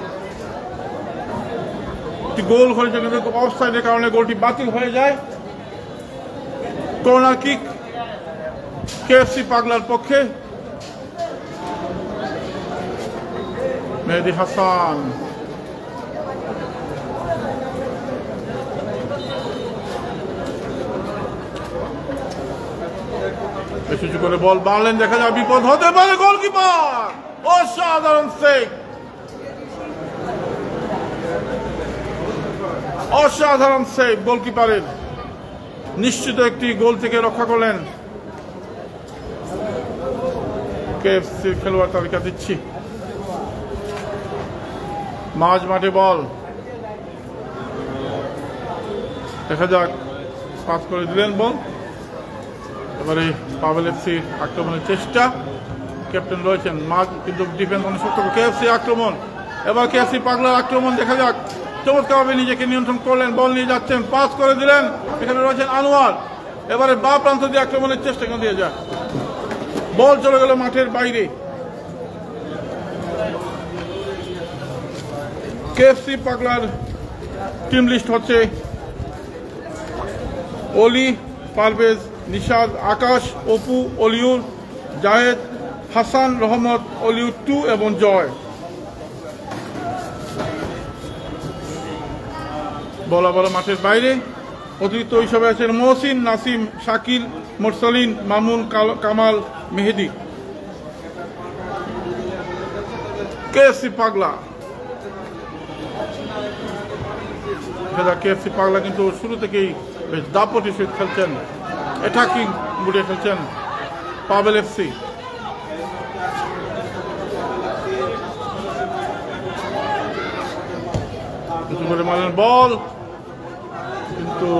একটি গোল হয়েছে কিন্তু অফসাইডের কারণে গোলটি বাতিল হয়ে যায় কর্নার কিক কেএফসি পাগলার পক্ষে মেহেদী হাসান বেশি করে বল বাড়লেন দেখা যায় বিপদ হতে পারে গোলকিপার অসাধারণ সেভ অসাধারণ সেভ গোলকিপারের নিশ্চিত একটি গোল থেকে রক্ষা করলেন কেএফসি খেলোয়াড় তালিকা দিচ্ছি মাঝ মাঠে বল দেখা যাক পাস করে দিলেন বল এবারে পাভেল এফসির আক্রমণের চেষ্টা ক্যাপ্টেন রয়েছেন মাঝ কিন্তু ডিফেন্স অনেক শক্ত কেএফসি আক্রমণ এবার কেএফসি পাগলার আক্রমণ দেখা যাক চমৎকারভাবে নিজেকে নিয়ন্ত্রণ করলেন বল নিয়ে যাচ্ছেন পাস করে দিলেন এখানে রয়েছেন আনোয়ার এবারে বা প্রান্ত দিয়ে আক্রমণের চেষ্টা করে দিয়ে যায় বল চলে গেল মাঠের বাইরে কেএফসি পাগলার টিম লিস্ট হচ্ছে অলি পারভেজ নিশাদ আকাশ অপু অলিউর জাহেদ হাসান রহমত অলিউর 2 এবং জয় বলা বলা মাঠের বাইরে অতিরিক্ত হিসাবে আছেন মহসিন নাসিম শাকিল মোরসালিন মামুন কামাল মেহেদি কেএফসি পাগলা কেএফসি পাগলা কিন্তু শুরু থেকেই বেশ দাপটের সহিত খেলছেন অ্যাটাকিং মুডে খেলছেন পাভেল এফসি মারেন বল কিন্তু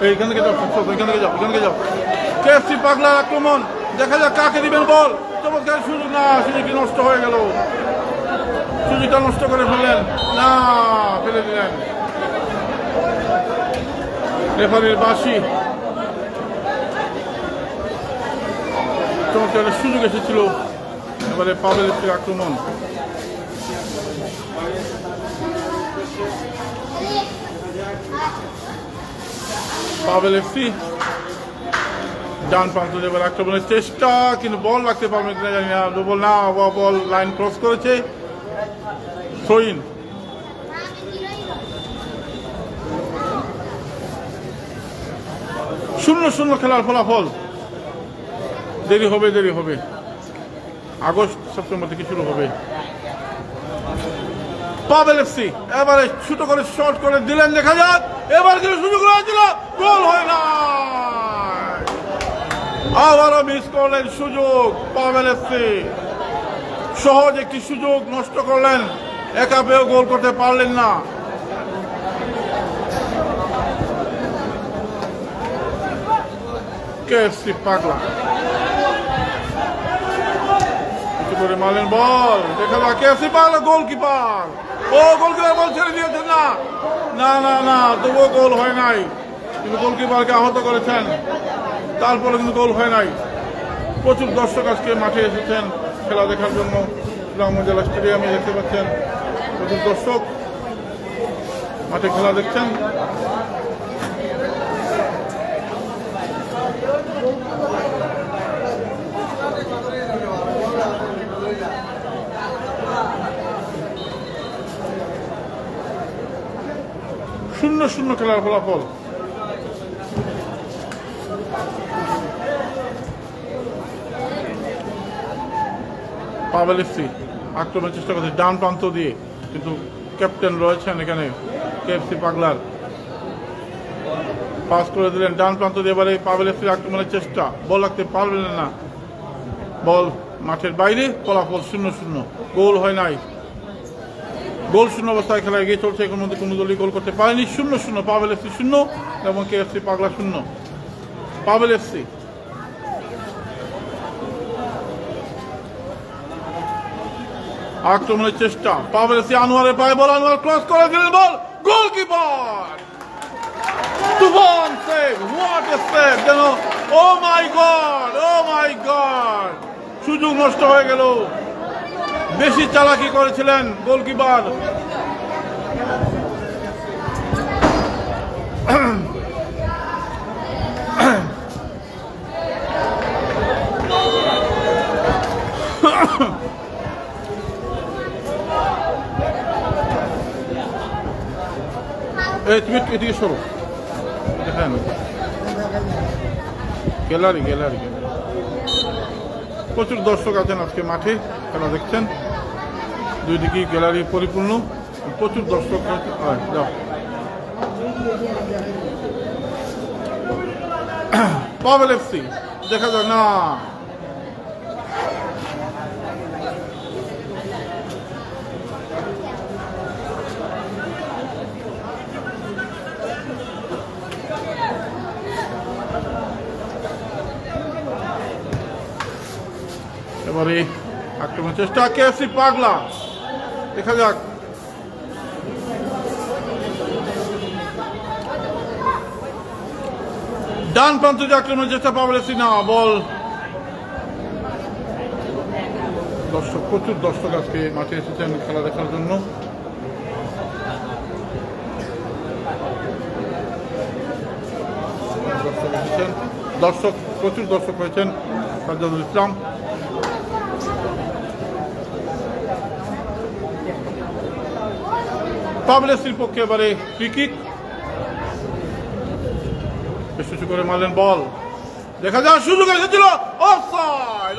এইখান থেকে যাও এখান থেকে যাও কেএফসি পাগলার আক্রমণ দেখা যাক কাকে দিবেন বল চমৎকার সুযোগ না সুযোগটি নষ্ট হয়ে গেল সুযোগটা নষ্ট করে ফেললেন না ফেলে দিলেন রেফারির বাঁশি চমৎকার সুযোগ এসেছিল এবারে পাভেল এফসির আক্রমণ পাভেল এফসি ডান প্রান্ত এবার আক্রমণের চেষ্টা কিন্তু বল রাখতে পারবে কিনা জানি না বল না বল লাইন ক্রস করেছে থ্রো ইন শূন্য খেলার ফলাফল দেরি হবে আগস্ট সেপ্টেম্বর থেকে শুরু হবে পাভেল এফসি এবারে ছোট করে শর্ট করে দিলেন দেখা যাক এবার কিন্তু সুযোগ রয়েছিল গোল হয় না আবারও মিস করলেন সুযোগ পাভেল এফসি সহজ একটি সুযোগ নষ্ট করলেন একা পেয়েও গোল করতে পারলেন না কেএফসি পাগলা করে মারলেন বল দেখা যাক কেএফসি পাগলা গোলকিপার গোলকিপার বল ছেড়ে দিয়েছেন না তবুও গোল হয় নাই কিন্তু গোলকিপারকে আহত করেছেন তারপরে কিন্তু গোল হয় নাই প্রচুর দর্শক আজকে মাঠে এসেছেন খেলা দেখার জন্য সুনামগঞ্জ জেলা স্টেডিয়ামে দেখতে পাচ্ছেন প্রচুর দর্শক মাঠে খেলা দেখছেন শূন্য খেলার ফলাফল পাভেল এফসি আক্রমণের চেষ্টা করছে ডান প্রান্ত দিয়ে, কিন্তু ক্যাপ্টেন রয়েছেন এখানে কেএফসি পাগলার, পাস করে দিলেন ডান প্রান্ত দিয়ে। এবারে পাভেল এফসির আক্রমণের চেষ্টা, বল রাখতে পারবেন না, বল মাঠের বাইরে, ফলাফল 0-0, গোল হয় নাই, গোল শূন্য অবস্থায় খেলা এগিয়ে চলছে। এর মধ্যে কোনো দলই গোল করতে পারেনি। 0-0, পাভেল এফসি 0 এবং কেএফসি পাগলা 0। পাভেল এফসি আক্রমণের চেষ্টা, পাভেল এফসি আনোয়ারের পায়ে বল, আনোয়ার ক্রস করে দিলেন, ball goalkeeper Tufan save, what a save! যেন ও মাই গড, সুযোগ নষ্ট হয়ে গেল, বেশি চালাকি করেছিলেন গোলকিপার। এই তুমি এদিকে সরো, দেখেন গ্যালারি প্রচুর দর্শক আছেন আজকে মাঠে, খেলা দেখছেন, দুই দিকে গ্যালারি পরিপূর্ণ, প্রচুর দর্শক। পাভেল এফসি দেখা যায় না, এবারে আক্রমণ চেষ্টা কেএফসি পাগলা, দেখা যাক। ডান প্রান্ত দিয়ে আক্রমণ চেষ্টা, পাভেল এফসি না, বল। দর্শক, প্রচুর দর্শক আজকে মাঠে এসেছেন খেলা দেখার জন্য। দর্শক প্রচুর দর্শক হয়েছেন। সাজ্জাদুল ইসলাম পাভেল এফসির পক্ষে এবারে ফ্রি কিক, বেশ কিছু করে মারলেন বল, দেখা যাক সুযোগ এসেছিল, অফসাইড।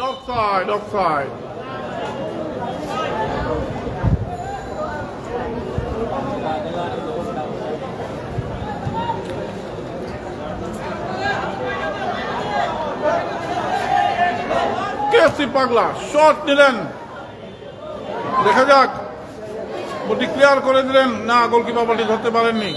কেএফসি পাগলা শট নিলেন, দেখা যাক, বলটি ক্লিয়ার করে দিলেন না, গোলকিপার বলটি ধরতে পারেননি।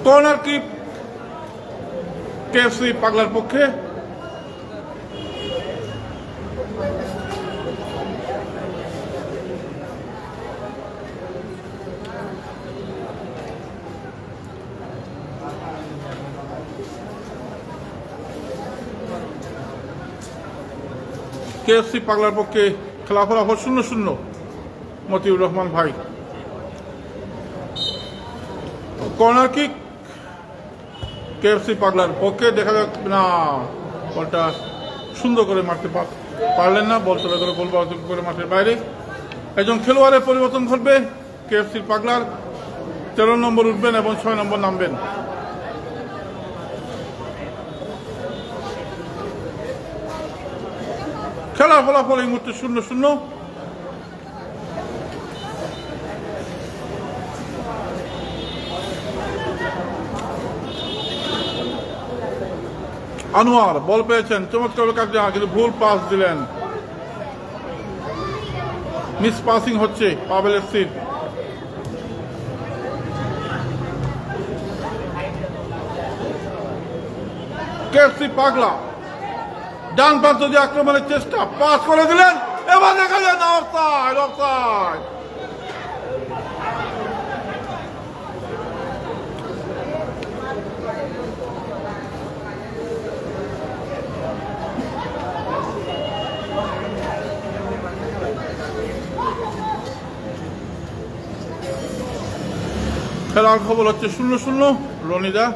কর্নার কিক কেএফসি পাগলার পক্ষে। কেএফসি পাগলার পক্ষে খেলা ফলাফল 0-0, মতিউর রহমান ভাই। কর্নার কিক কেএফসি পাগলার পক্ষে, দেখা যাক না, বলটা সুন্দর করে মারতে পারলেন না, বল চলে গেল গোল করে মাঠের বাইরে। একজন খেলোয়াড়ের পরিবর্তন ঘটবে কেএফসি পাগলার, 13 নম্বর উঠবেন এবং 6 নম্বর নামবেন। খেলার ফলাফল এই মুহূর্তে 0-0। আনোয়ার বল পেয়েছেন, চমৎকার কাজ, কিন্তু ভুল পাস দিলেন, মিস পাসিং হচ্ছে পাভেল এফসির। কেএফসি পাগলা ডান প্রান্ত দিয়ে আক্রমণের চেষ্টা, পাস করে দিলেন, এবার দেখা যায় না, অফসাইড। খেলার খবর হচ্ছে 0-0, রনিদা।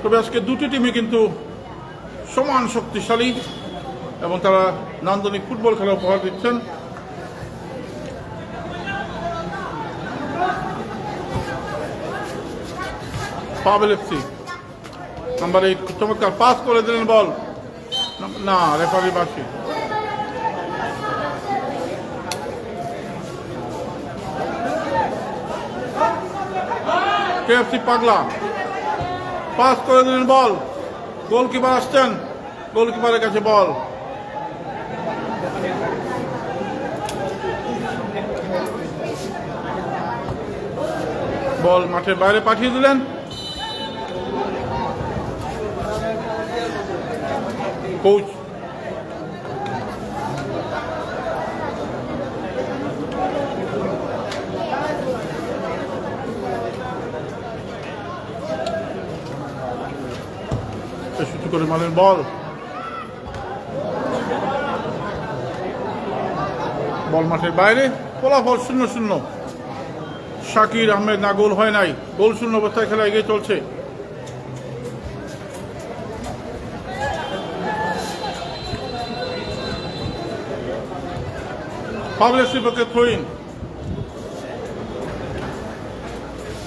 তবে আজকে দুটি টিমই কিন্তু সমান শক্তিশালী এবং তারা নান্দনিক ফুটবল খেলা উপহার দিচ্ছেন। পাভেল এফসি নাম্বার 8 চমৎকার পাস করে দিলেন, বল না, রেফারি বাসি। কেএফসি পাগলা পাস করে দিলেন, বল, গোলকিপার আসছেন, গোলকিপারের কাছে বল। বল মাঠের বাইরে পাঠিয়ে দিলেন। কোচ শুরু করে মারলেন, বল, বল মাঠের বাইরে, ফলাফল 0-0। শাকির আহমেদ না, গোল হয় নাই, গোল শূন্য অবস্থায় খেলা এগিয়ে চলছে। পাভেল এফসির পক্ষে থ্রোইন,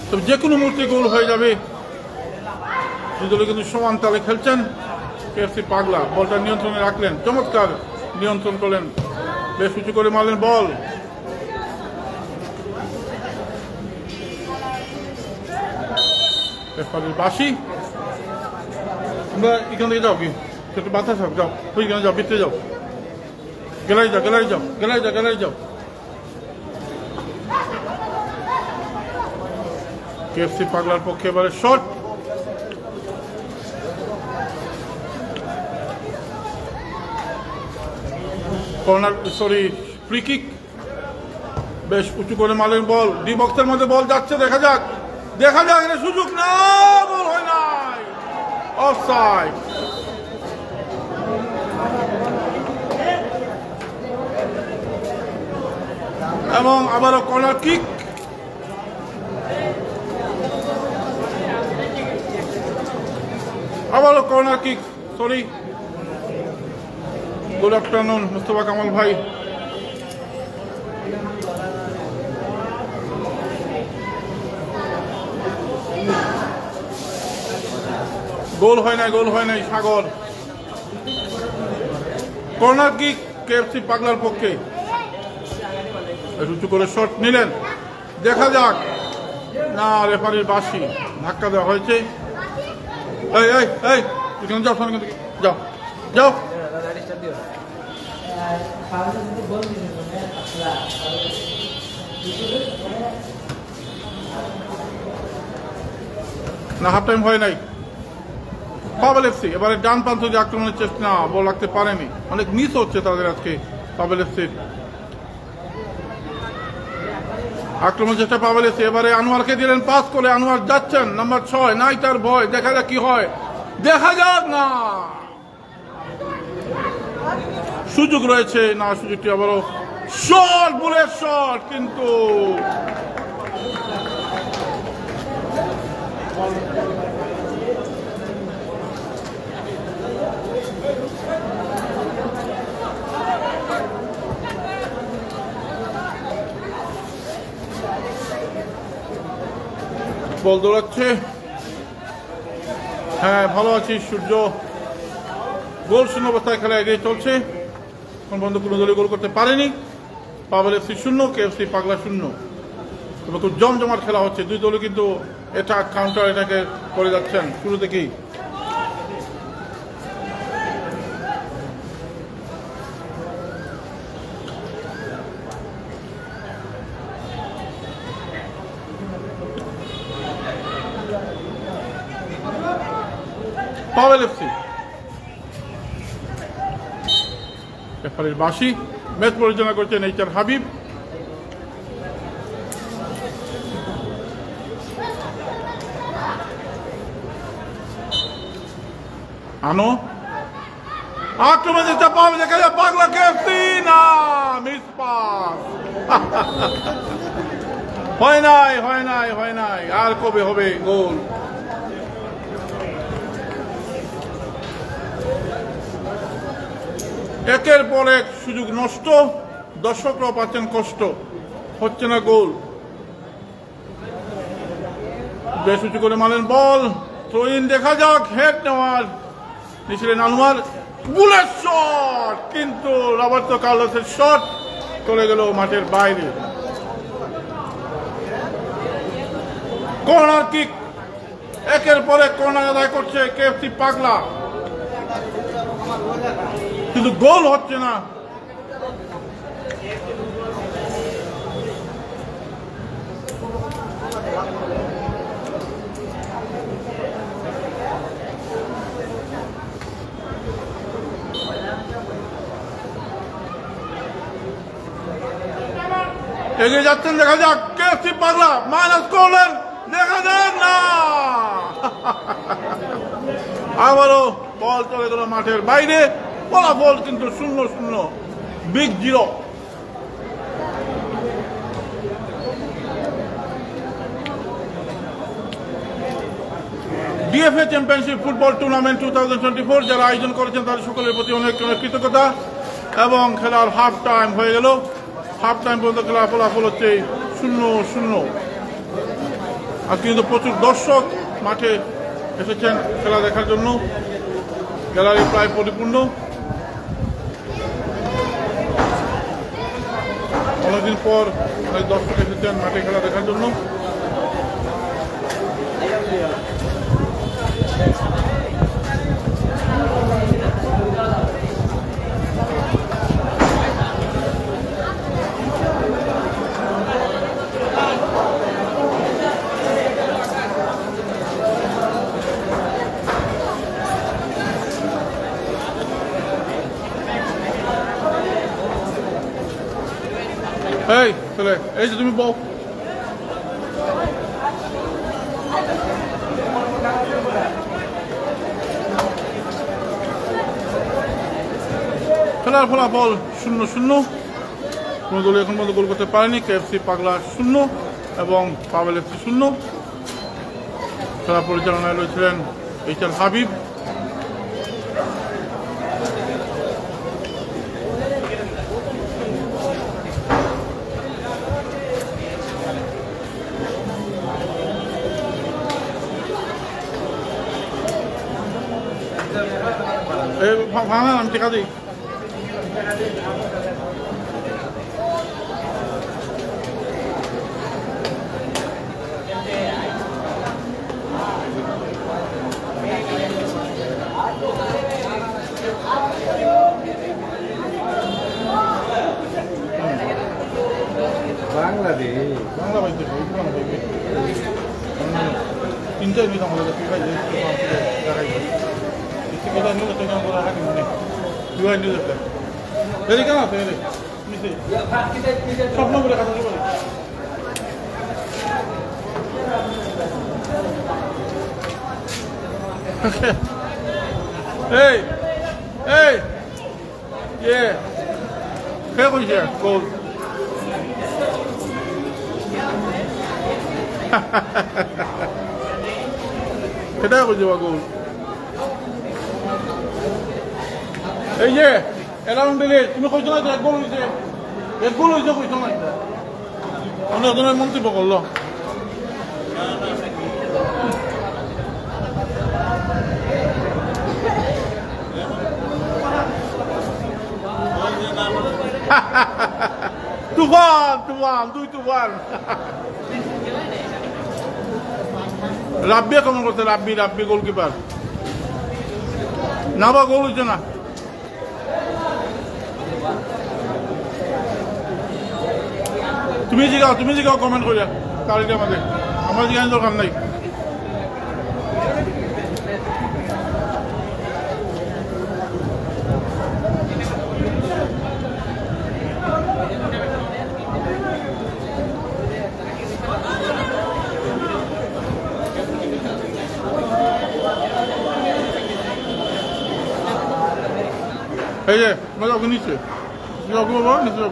তবে যে কোনো মুহূর্তে গোল হয়ে যাবে। দুই দলে কিন্তু সমান তালে খেলছেন। কেএফসি পাগলা বলটা নিয়ন্ত্রণে রাখলেন, চমৎকার নিয়ন্ত্রণ করলেন, বেশ উঁচু করে মারলেন, বল, রেফারির বাঁশি। তোমরা এখান থেকে যাও, কি একটু বাতাস হোক, যাও ওইখানে যাও, ভিতরে যাও, গ্যালারি যাও, গ্যালারি যাও, গ্যালারি যাও, গ্যালারি যাও। কেএফসি পাগলার পক্ষে এবারে shot, corner, sorry free kick, বেশ উঁচু করে মারলেন, বল, ডি বক্সের মধ্যে বল যাচ্ছে, দেখা যাক, দেখা যাক, এটা সুযোগ না, গোল হয় নাই, অফসাইড। এবং আবারও কর্নার কিক, আবারও corner kick, sorry. Good afternoon Mustafa Kamal ভাই। গোল হয় নাই, গোল হয় নাই, সাগর। কর্নার কিক কেএফসি পাগলার পক্ষে, উঁচু করে শট নিলেন, দেখা যাক, না, রেফারির বাঁশি, ধাক্কা দেওয়া হয়েছে। এই এই এই এখানে যাও, যাও যাও। না, হাফ টাইম হয় নাই। পাভেল এফসি এবারে ডান প্রান্ত দিয়ে আক্রমণের চেষ্টা, না, বল রাখতে পারেনি, অনেক মিস হচ্ছে তাদের আজকে পাভেল এফসির। আক্রমণ চেষ্টা পাভেল এফসি, এবারে আনোয়ারকে দিলেন পাস করে, আনোয়ার যাচ্ছেন, নাম্বার 6, নাই তার ভয়, দেখা যাক কি হয়, দেখা যাক, না, সুযোগ রয়েছে, না, সুযোগটি আবারও শট, বুলেট শট, কিন্তু বল দৌড়াচ্ছে। হ্যাঁ, ভালো আছি সূর্য। গোল শূন্য অবস্থায় খেলা এগিয়ে চলছে, এখন পর্যন্ত কোনো দলে গোল করতে পারেনি। পাভেল এফসি 0, কেএফসি পাগলা 0। তবে খুব জমজমাট খেলা হচ্ছে, দুই দলে কিন্তু এটা কাউন্টার এটাকে করে যাচ্ছেন শুরু থেকেই। পাভেল এফসি রেফারির বাঁশি, ম্যাচ পরিচালনা করছেন এইচআর হাবিব। আনো আক্রমণ চেষ্টা, পাবে, দেখা যায় পাগলা কেএফসি, না, মিস পাস। হয় নাই, হয় নাই, হয় নাই, আর কবে হবে গোল? একের পর এক সুযোগ নষ্ট, দর্শকরাও পাচ্ছেন কষ্ট, হচ্ছে না গোল। বেশ উঁচু করে মারেন বল, থ্রো ইন দেখা যাক, হেড নেওয়ার নিছিলেন আনোয়ার, বুলেট শট, কিন্তু রবার্তো কার্লোসের শট চলে গেল মাঠের বাইরে। কর্নার কিক, একের পর এক কর্নার আদায় করছে কেএফসি পাগলা, কিন্তু গোল হচ্ছে না। এগিয়ে যাচ্ছেন, দেখা যাক কেএফসি পাগলা মাইনাস করলেন, দেখা যাক না, আবারও বল চলে গেল মাঠের বাইরে। ফলাফল কিন্তু 0-0, big zero. DFA championship football tournament 2024 যারা আয়োজন করেছেন তাদের সকলের প্রতি অনেক অনেক কৃতজ্ঞতা। এবং খেলার হাফ টাইম হয়ে গেল, হাফ টাইম পর্যন্ত খেলার ফলাফল হচ্ছে 0-0। আজকে কিন্তু প্রচুর দর্শক মাঠে এসেছেন খেলা দেখার জন্য, গ্যালারি প্রায় পরিপূর্ণ। অনেকদিন পর অনেক দর্শক এসেছেন মাঠে খেলা দেখার জন্য। এই ছেলে, এই যে তুমি বল, খেলার ফলাফল 0-0। কোনো দল এখন পর্যন্ত গোল করতে পারেনি। কেএফসি পাগলা 0 এবং পাভেল এফসি 0। খেলা পরিচালনায় রয়েছিলেন এইচ.আর. হাবিব। ভাঙা আমি টেকা দিই। বাংলাদেশ বাংলা বাইতে তিনটা মিনিট আমাদের দেখাই kita nunggu tengah bola lagi ni. Dua ni dah. Dari kan apa ni? Mesti. Kau mau boleh kata ni boleh. Hey, hey, yeah. Kaya ko siya, goal. Kaya ko siya goal. এই যে around দিলে তুমি কইছো না এক গোল হয়েছে, এক গোল হয়েছে কইছো না, অনেক ধরনের মন্তব্য করলো। তুফান তুফান 2-1। রাব্বি কেমন করছে? রাব্বি গোলকিপার না, বা গোল হয়েছে না। তুমি জিগাও কমেন্ট করিয়া কালকে আমাদের, আমার জিজ্ঞাসা দরকার নাই। এই যে নিচে নিচে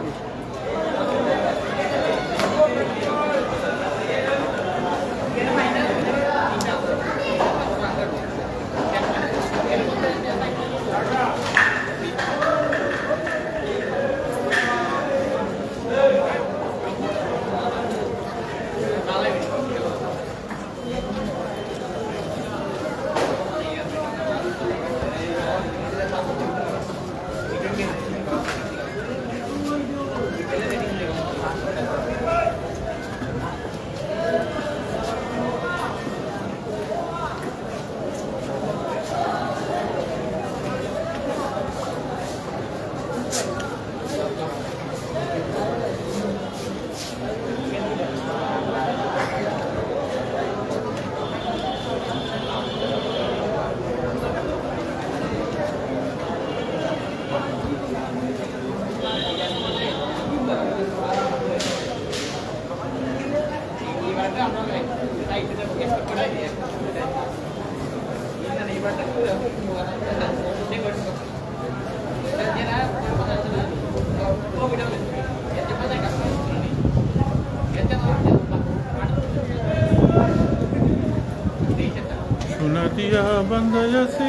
সোনা দিয়া বান্ধাইয়াছে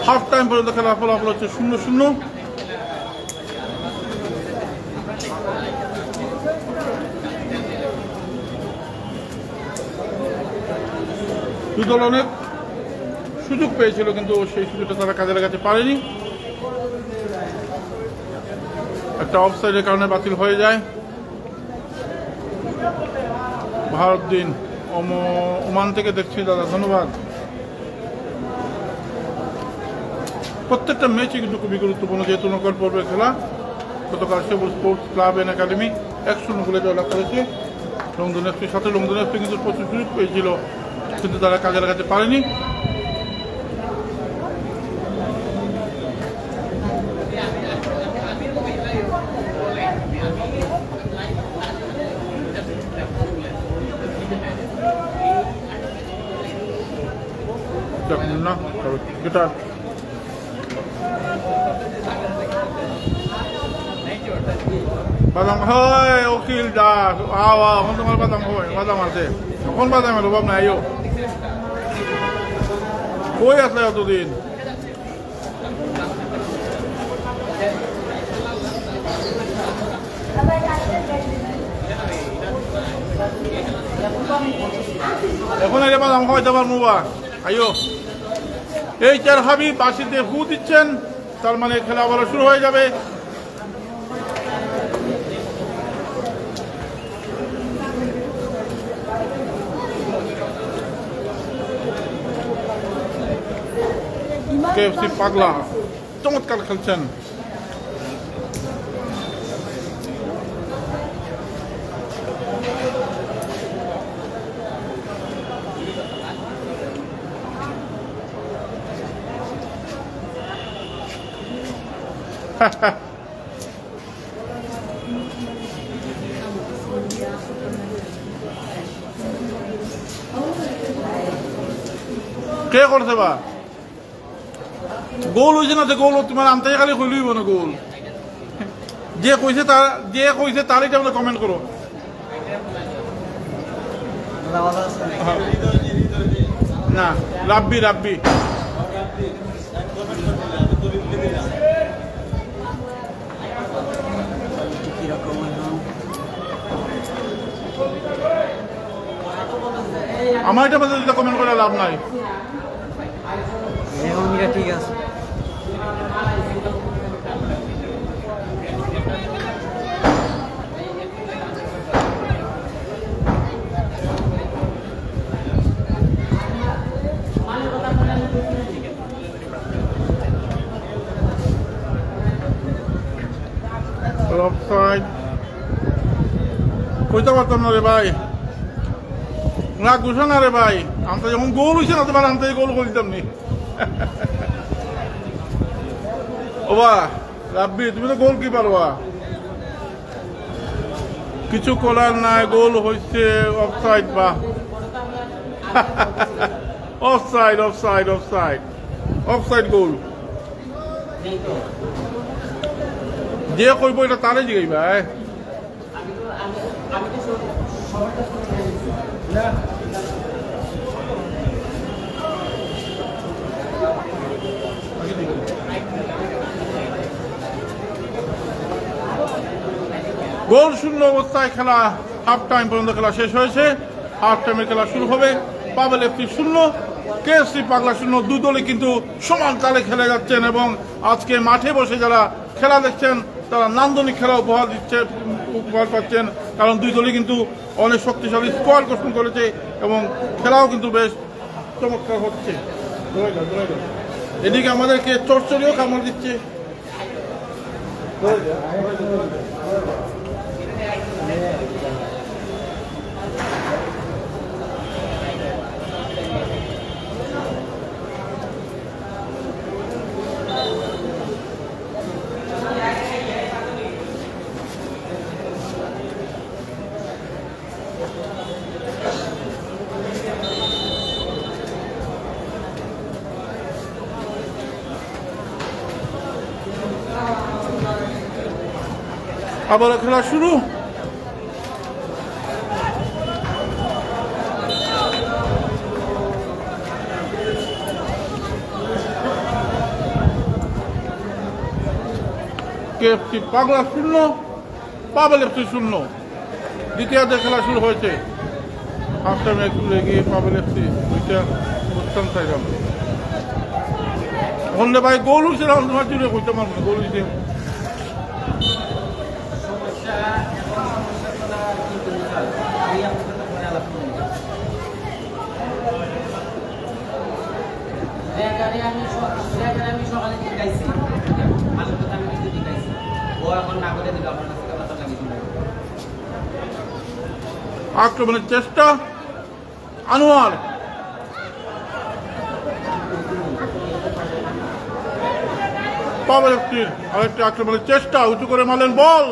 হাফ টাইম পর্যন্ত খেলা ফলাফল হচ্ছে 0-0। দুই দল অনেক সুযোগ পেয়েছিল কিন্তু সেই সুযোগটা তারা কাজে লাগাতে পারেনি। একটা অফসাইডের কারণে বাতিল হয়ে যায়। ভারতদিন ওমান থেকে দেখছি দাদা, ধন্যবাদ। প্রত্যেকটা ম্যাচই কিন্তু খুবই গুরুত্বপূর্ণ, যেহেতু নকআউট পর্বের খেলা। গতকাল সেবুল স্পোর্টস ক্লাব অ্যান্ড একাডেমি 1-0 গোলে জয়লাভ করেছে লংদন এফসির সাথে। লংদন এফসি কিন্তু প্রচুর সুযোগ পেয়েছিল কিন্তু তারা কাজে লাগাতে পারেনি। না ক্রিকেটার বাদাম হয় উকিল দা আওয়া এখন তোমার বাদাম হয়, বাদাম আছে এখন বাদামের অভাব নাই। কই আছে এতদিন? এখন এলে বাদাম খাওয়াইতে পারবো বা আইও। এই চার হাবিব বাসিতে ফু দিচ্ছেন, তার মানে খেলা আবার শুরু হয়ে যাবে। কেএফসি পাগলা চমৎকার খেলছেন। কে করছে বা গোল হয়েছে না? গোল তোমার আনতে খালি হইলইব না গোল। যে কইছে তার এটা বলে কমেন্ট করো। না রাব্বি রাব্বি আমার এটা মধ্যে কমেন্ট করে লাভ নাই। ঠিক আছে অফসাইড কইতে পারতাম না রে ভাই, না গুছা না রে ভাই। আমি যখন গোল হয়েছে না তোমার আমি গোল করে দিতাম নি। ও বা রাব্বি তুমি তো গোল কি পারবা, কিছু করার নাই। গোল হয়েছে অফসাইড বা অফসাইড অফসাইড অফসাইড অফসাইড গোল। যে কইব এটা তারে জিগাই ভাই। গোল শূন্য অবস্থায় খেলা হাফ টাইম পর্যন্ত খেলা শেষ হয়েছে। হাফ টাইমের খেলা শুরু হবে। পাবেল এফসি 0, কেএফসি পাগলা 0। দুই দলই কিন্তু সমান তালে খেলে যাচ্ছেন এবং আজকে মাঠে বসে যারা খেলা দেখছেন তারা নান্দনিক খেলা উপহার পাচ্ছেন, কারণ দুই দলই কিন্তু অনেক শক্তিশালী স্কোয়াড গঠন করেছে এবং খেলাও কিন্তু বেশ চমৎকার হচ্ছে। এদিকে আমাদেরকে চড়চড়িও কামড় দিচ্ছে। আবার খেলা শুরু। কেএফসি পাগলা 0, পাবেল এফসি 0। দ্বিতীয়ার্ধের খেলা শুরু হয়েছে। হাফ টাইমে একটু এগিয়ে পাবেল এফসি 2টা প্রস্থান চাইলাম। হলে ভাই গোল হয়েছে না তোমার জুড়ে হইতে পারবো না, গোল হয়েছে। আক্রমণের চেষ্টা আনোয়ার, পাবেল এফসির আরেকটি আক্রমণের চেষ্টা, উঁচু করে মারলেন বল।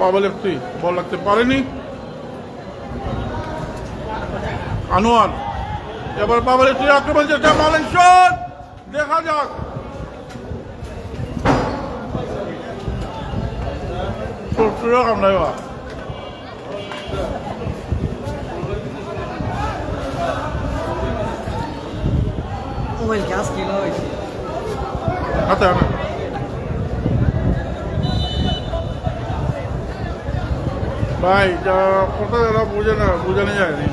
পাবেল এফসি বল লাগতে পারেনি। আনোয়ার এবার পাবেল এফসি আক্রমণ চেষ্টা, মারলেন শট, দেখা যাক। সুযোগ আমরা এবার হাতে আনা ভাই, যা কথা যারা বুঝে না, বোঝানো যায়নি।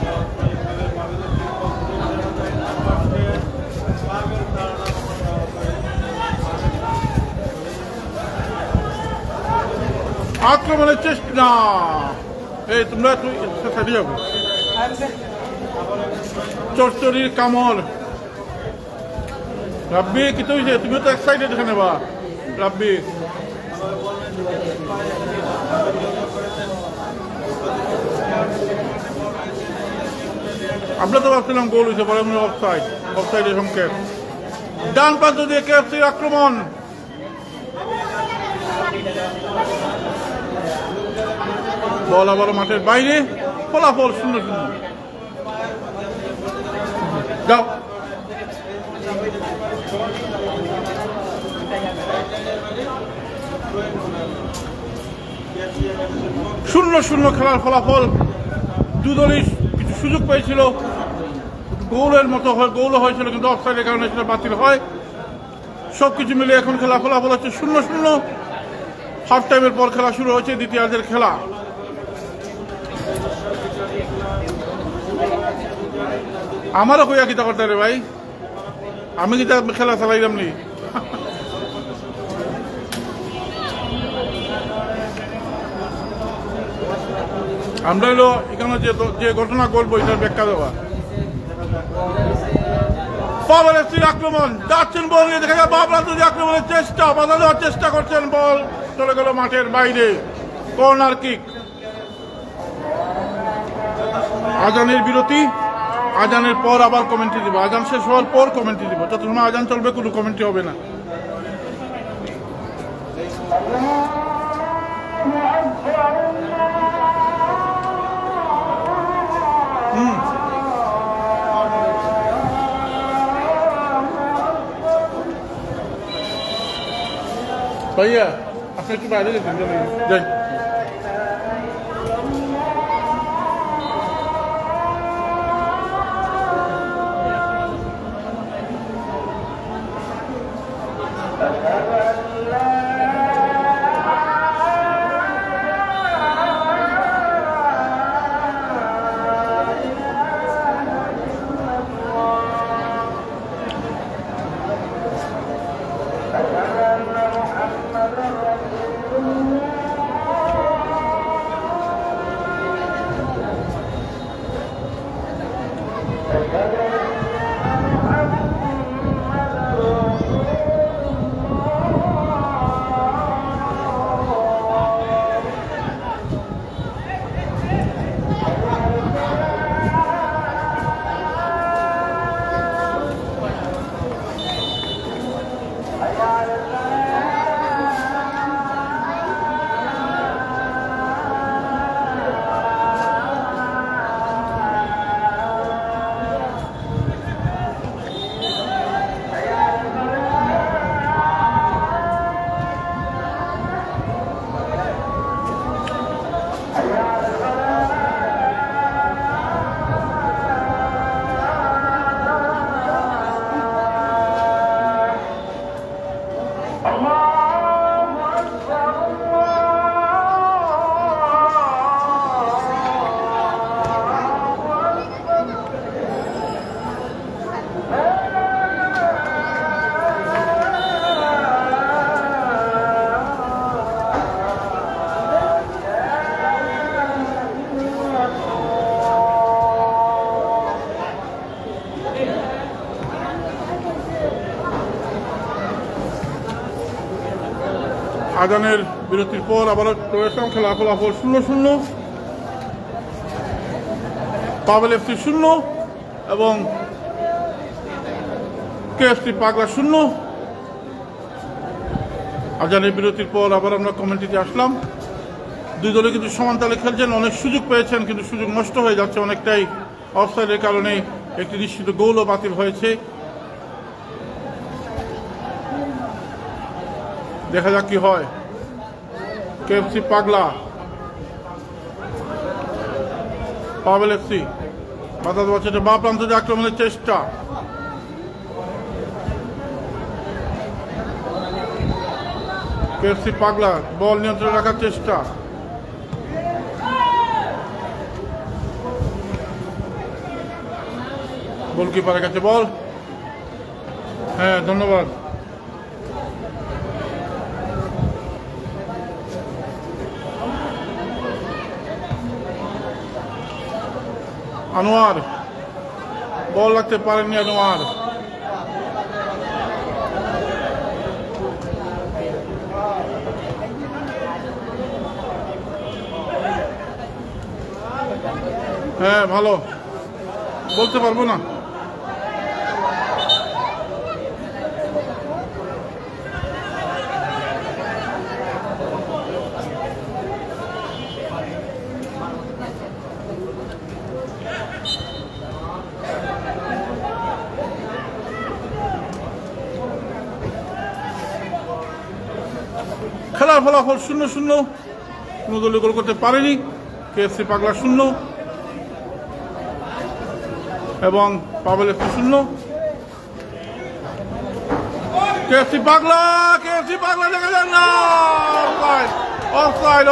আক্রমণের চেষ্টা না, এই তোমরা সাথে যাবো। চচ্চড়ির কামড়, রাব্বি কিছু হয়েছে, তুমিও তো এক্সাইটেড এখানে বা রাব্বি। আমরা তো ভাবছিলাম গোল হয়েছে, বলে অফসাইড, অফসাইডের সংকেত। ডান প্রান্ত দিয়ে কেএফসির আক্রমণ, বল আবার মাঠের বাইরে, ফলাফল 0-0। যাও শূন্য শূন্য খেলার ফলাফল। দুদলই কিছু সুযোগ পেয়েছিল, গোলের মতো গোলও হয়েছিল, কিন্তু অফসাইডের কারণে সেটা বাতিল হয়। সবকিছু মিলে এখন খেলা ফলাফল হচ্ছে 0-0। হাফ টাইমের পর খেলা শুরু হয়েছে দ্বিতীয়ার্ধের খেলা। আমারও কইয়া কিতা করতে রে ভাই, আমি কিতা খেলা চালাইলাম নি। আমরা হলো এখানে যে ঘটনা বলবো এটার ব্যাখ্যা দেওয়া। পাবেল এফসির আক্রমণ, যাচ্ছেন বল নিয়ে, দেখা যায় বাবলা যদি আক্রমণের চেষ্টা, বাধা দেওয়ার চেষ্টা করছেন, বল চলে গেল মাঠের বাইরে। Corner kick. আজানের বিরতি, আজানের পর আবার কমেন্ট্রি দিব, আজান শেষ হওয়ার পর কমেন্ট্রি দিব। যত সময় আজান চলবে কোনো কমেন্ট্রি হবে না। ভাইয়া আপনি একটু বাইরে গেছেন, যাই। আজানের বিরতির পর আবারও রয়েছে খেলা ফলাফল 0-0, পাভেল এফসি 0 এবং কেএফসি পাগলা 0। আজানের বিরতির পর আবার আমরা কমেন্ট্রিতে আসলাম। দুই দলে কিন্তু সমান তালে খেলছেন, অনেক সুযোগ পেয়েছেন কিন্তু সুযোগ নষ্ট হয়ে যাচ্ছে অনেকটাই অফসাইডের কারণে। একটি নিশ্চিত গোলও বাতিল হয়েছে। দেখা যাক কি হয়। কেএফসি পাগলা, পাভেল এফসি বাধা দেওয়া হচ্ছে, বা প্রান্ত দিয়ে আক্রমণের চেষ্টা। কেএফসি পাগলা বল নিয়ন্ত্রণে রাখার চেষ্টা। গোলকিপারের কাছে বল। হ্যাঁ, ধন্যবাদ। আনোয়ার বল রাখতে পারেননি। আনোয়ার হ্যাঁ, ভালো বলতে পারবো না। খেলার ফলাফল 0-0, কোনো দলীয় গোল করতে পারেনি। কেএফসি পাগলা 0 এবং পাভেল এফসি 0। কেএফসি পাগলা দেখা যায় না, অফসাইড।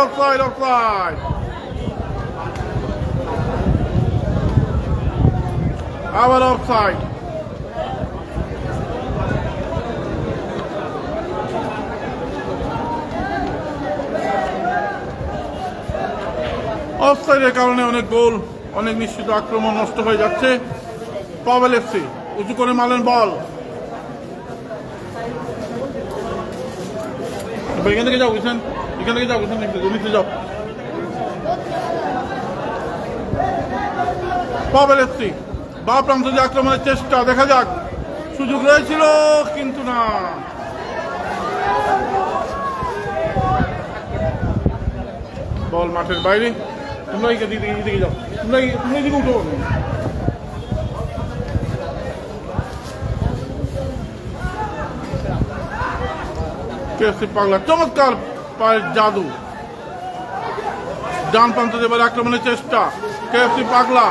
আবার অফসাইড। অফসাইডের কারণে অনেক গোল, অনেক নিশ্চিত আক্রমণ নষ্ট হয়ে যাচ্ছে। পাভেল এফসি উঁচু করে মারলেন বল। এখান থেকে যাও বুঝছেন, নিচে যাও। পাভেল এফসি বা প্রান্ত দিয়ে আক্রমণের চেষ্টা, দেখা যাক। সুযোগ রয়েছিল কিন্তু না। বল মাঠের বাইরে। তোমরা দিকে যাও, তোমরা এদিকে উঠো। কেএফসি পাগলা চমৎকার পায়ের জাদু। ডান প্রান্ত এবারে আক্রমণের চেষ্টা। কেএফসি পাগলা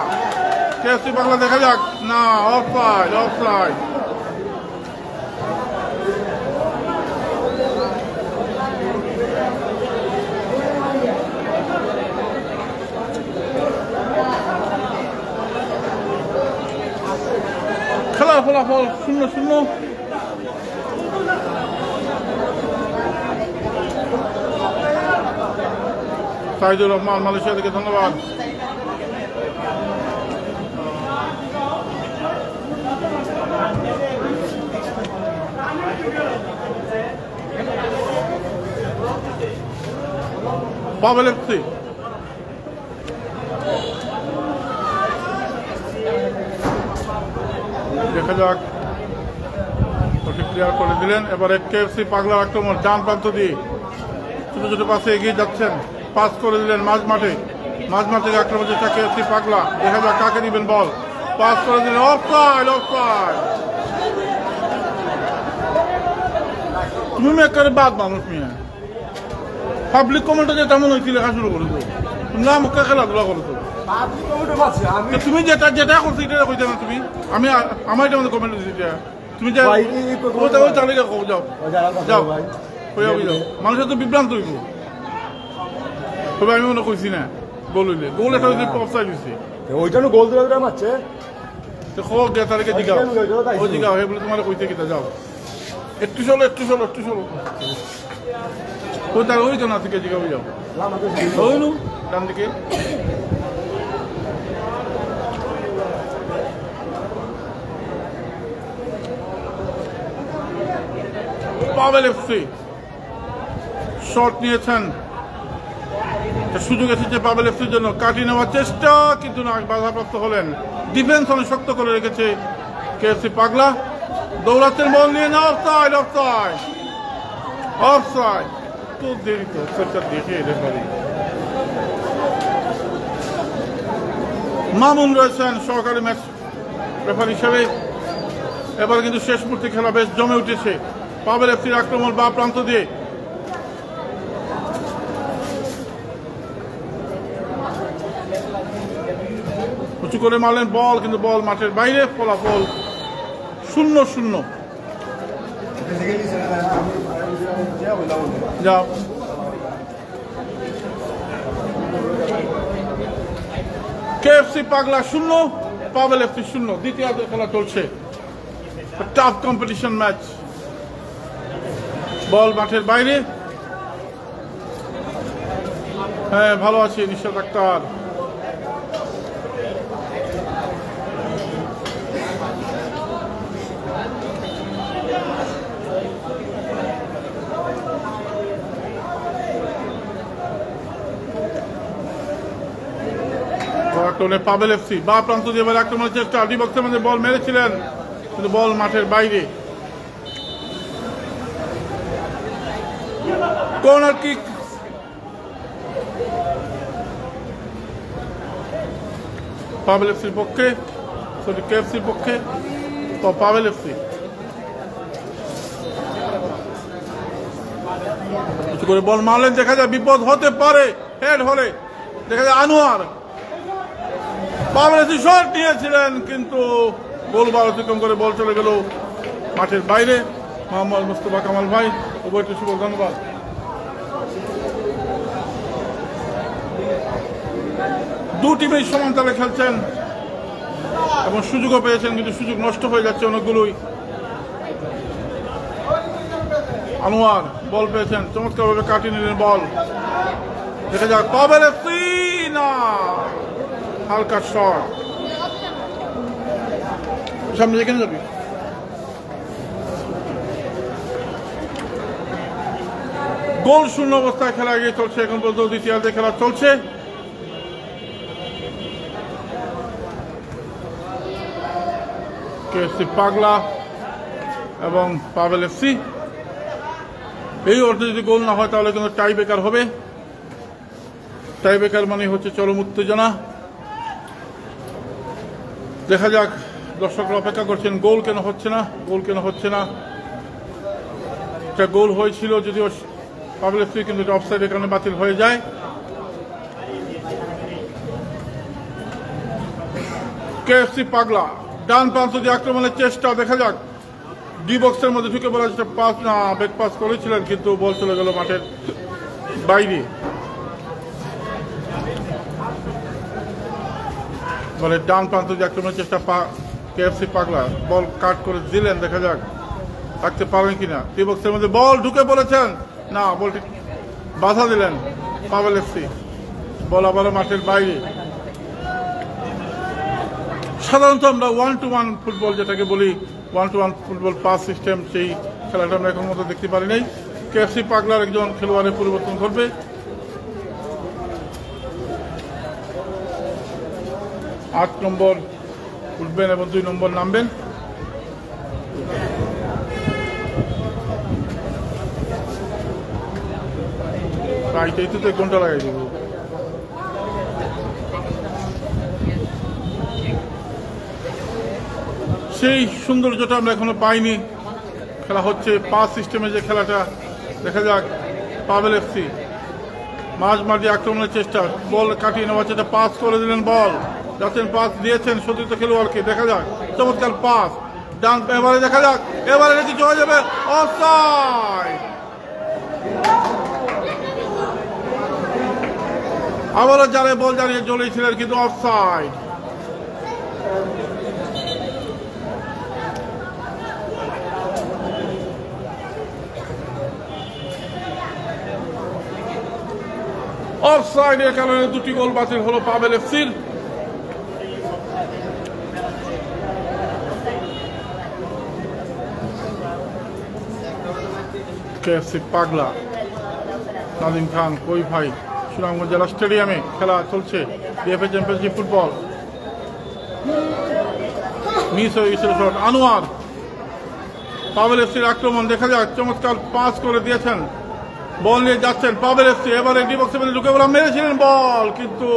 দেখা যাক না, অফসাইড। খেলার ফলাফল 0-0। সাইদুর রহমান মালয়েশিয়া থেকে, ধন্যবাদ। পাভেল এফসি দেখা যাক, ক্লিয়ার করে দিলেন। এবারে কেএফসি পাগলার আক্রমণ, ডান প্রান্ত দিয়ে ছোট ছোট পাশে এগিয়ে যাচ্ছেন, পাস করে দিলেন মাঝ মাঠে আক্রমণ চেষ্টা কেএফসি পাগলা। দেখা যাক কাকে দিবেন বল, পাস করে দিলেন, অফসাইড। তুমি মেকারে বাদ মানুষ মিয়া, পাবলিক কমেন্টে যে তেমন হয়েছিল লেখা শুরু করেছো, তোমরা আমাকে খেলাধুলা করেছো। তুমি যেটা করছো এটা কইতে না তুমি, আমি আমার এটা কমেন্ট দিচ্ছি। তুমি যাও মানুষের তো বিভ্রান্ত হইব। তবে আমি মনে করছি না গোল হইলে, গোল এটা হইলে অফসাইড হইছে, ওইটানো গোল দিলে মারছে। হোক গে তারিখে জিগাও, ও জিগাও হে বলে তোমার কইতে কিতা যাও, একটু চলো ওই তার ওই তো না থেকে জিগাও যাও, ওই নু ডান দিকে। পাভেল এফসি শট নিয়েছেন, সুযোগ এসেছে পাবেল এফসির জন্য, কাটিয়ে নেওয়ার চেষ্টা কিন্তু না, বাধাপ্রাপ্ত হলেন। ডিফেন্স অনেক শক্ত করে রেখেছে কেএফসি পাগলা, দৌড়াচ্ছেন বল নিয়ে না, অফসাইড অফসাইড অফসাইড, তো দেরি তো অফসাইডটা দেখে রেফারি। মামুন রয়েছেন সহকারী ম্যাচ রেফারি হিসেবে। এবার কিন্তু শেষ মুহূর্তে খেলা বেশ জমে উঠেছে। পাবেল এফসির আক্রমণ বা প্রান্ত দিয়ে, উঁচু করে মারলেন বল, কিন্তু বল মাঠের বাইরে, ফলাফল 0-0। যাও কেএফসি পাগলা 0, পাবেল এফসি 0। দ্বিতীয় খেলা চলছে, টাফ কম্পিটিশন ম্যাচ। বল মাঠের বাইরে, হ্যাঁ ভালো আছে নিশাত আক্তার। পাবেল এফসি বা প্রান্ত দিয়ে এবার আক্রমণের চেষ্টা, ডি বক্সের মধ্যে বল মেরেছিলেন কিন্তু বল মাঠের বাইরে। কর্নার কিক, পাবেল এফসির পক্ষে, সরি কেএফসির পক্ষে, তো পাবেল এফসি কিছু করে বল মারলেন, দেখা যায় বিপদ হতে পারে, হেড হলে দেখা যায় আনোয়ার। পাবেল এফসি শট নিয়েছিলেন কিন্তু গোলবার অতিক্রম করে বল চলে গেল মাঠের বাইরে। মোহাম্মদ মুস্তফা কামাল ভাই, উভয়টি শুভ ধন্যবাদ। দু টিমেই সমান তালে খেলছেন এবং সুযোগও পেয়েছেন, কিন্তু সুযোগ নষ্ট হয়ে যাচ্ছে অনেকগুলোই। আনোয়ার বল পেয়েছেন, চমৎকারভাবে কাটিয়ে নিলেন বল, দেখা যাক পাবেল এফসি না, হালকা শট, সামনে যেখানে যাবি। গোল শূন্য অবস্থায় খেলা এগিয়ে চলছে এখন পর্যন্ত, দ্বিতীয়ার্ধে খেলা চলছে। কেএফসি পাগলা এবং পাবেল এফসি, এই অর্থে যদি গোল না হয় তাহলে কিন্তু টাই ব্রেকার হবে। টাই ব্রেকার মানে হচ্ছে চরম উত্তেজনা। দেখা যাক, দর্শকরা অপেক্ষা করছেন গোল কেন হচ্ছে না, গোল কেন হচ্ছে না। একটা গোল হয়েছিল যদিও পাবেল এফসি, কিন্তু এটা অফসাইডের কারণে বাতিল হয়ে যায়। কেএফসি পাগলা ডান প্রান্ত দিয়ে আক্রমণের চেষ্টা, দেখা যাক ডি বক্সের মধ্যে ঢুকে বলা যেটা পাস না, ব্যাক পাস করেছিলেন কিন্তু বল চলে গেল মাঠের বাইরে। বলে ডান প্রান্ত দিয়ে আক্রমণের চেষ্টা কেএফসি পাগলা, বল কাট করে দিলেন, দেখা যাক রাখতে পারেন কিনা। ডি বক্সের মধ্যে বল ঢুকে পড়েছেন, না বলটি বাধা দিলেন পাবেল এফসি, বল আবারও মাঠের বাইরে। সাধারণত আমরা 1-to-1 ফুটবল যেটাকে বলি, 1-to-1 ফুটবল পাস সিস্টেম, সেই খেলাটা আমরা এখন মতো দেখতে পারি নাই। কেএফসি পাগলার একজন খেলোয়াড়ের পরিবর্তন করবে, 8 নম্বর উঠবেন এবং 2 নম্বর নামবেন। এইটাই তো 1 ঘন্টা লাগাই দেবো। সেই সৌন্দর্যটা আমরা এখনো পাইনি। খেলা হচ্ছে পাস সিস্টেমে যে খেলাটা, দেখা যাক পাবেল এফসি মাঝ মাঠে আক্রমণের চেষ্টা, বল কাটিয়ে নেওয়ার চেষ্টা, পাস করে দিলেন, বল যাচ্ছেন, পাস দিয়েছেন সতীর্থ খেলোয়াড়কে, দেখা যাক চমৎকার পাস ডান, এবারে দেখা যাক এবারে কিছু হয়ে যাবে, অফসাইড। আবারও জালে বল জানিয়ে চলেছিলেন কিন্তু অফসাইড। অফসাইডের কারণে 2টি গোল বাতিল হলো পাবেল এফসির। কেএফসি পাগলা নাদিম খান কই ভাই সুনামগঞ্জ জেলা স্টেডিয়ামে খেলা চলছে বিএফএ চ্যাম্পিয়নশিপ ফুটবল। মিস হয়ে গেছিল শট। আনোয়ার, পাবেল এফসির আক্রমণ দেখা যাক, চমৎকার পাস করে দিয়েছেন, বল নিয়ে যাচ্ছেন পাবেল এফসি। এবারে ডি বক্সে ঢুকে বলা মেরেছিলেন বল, কিন্তু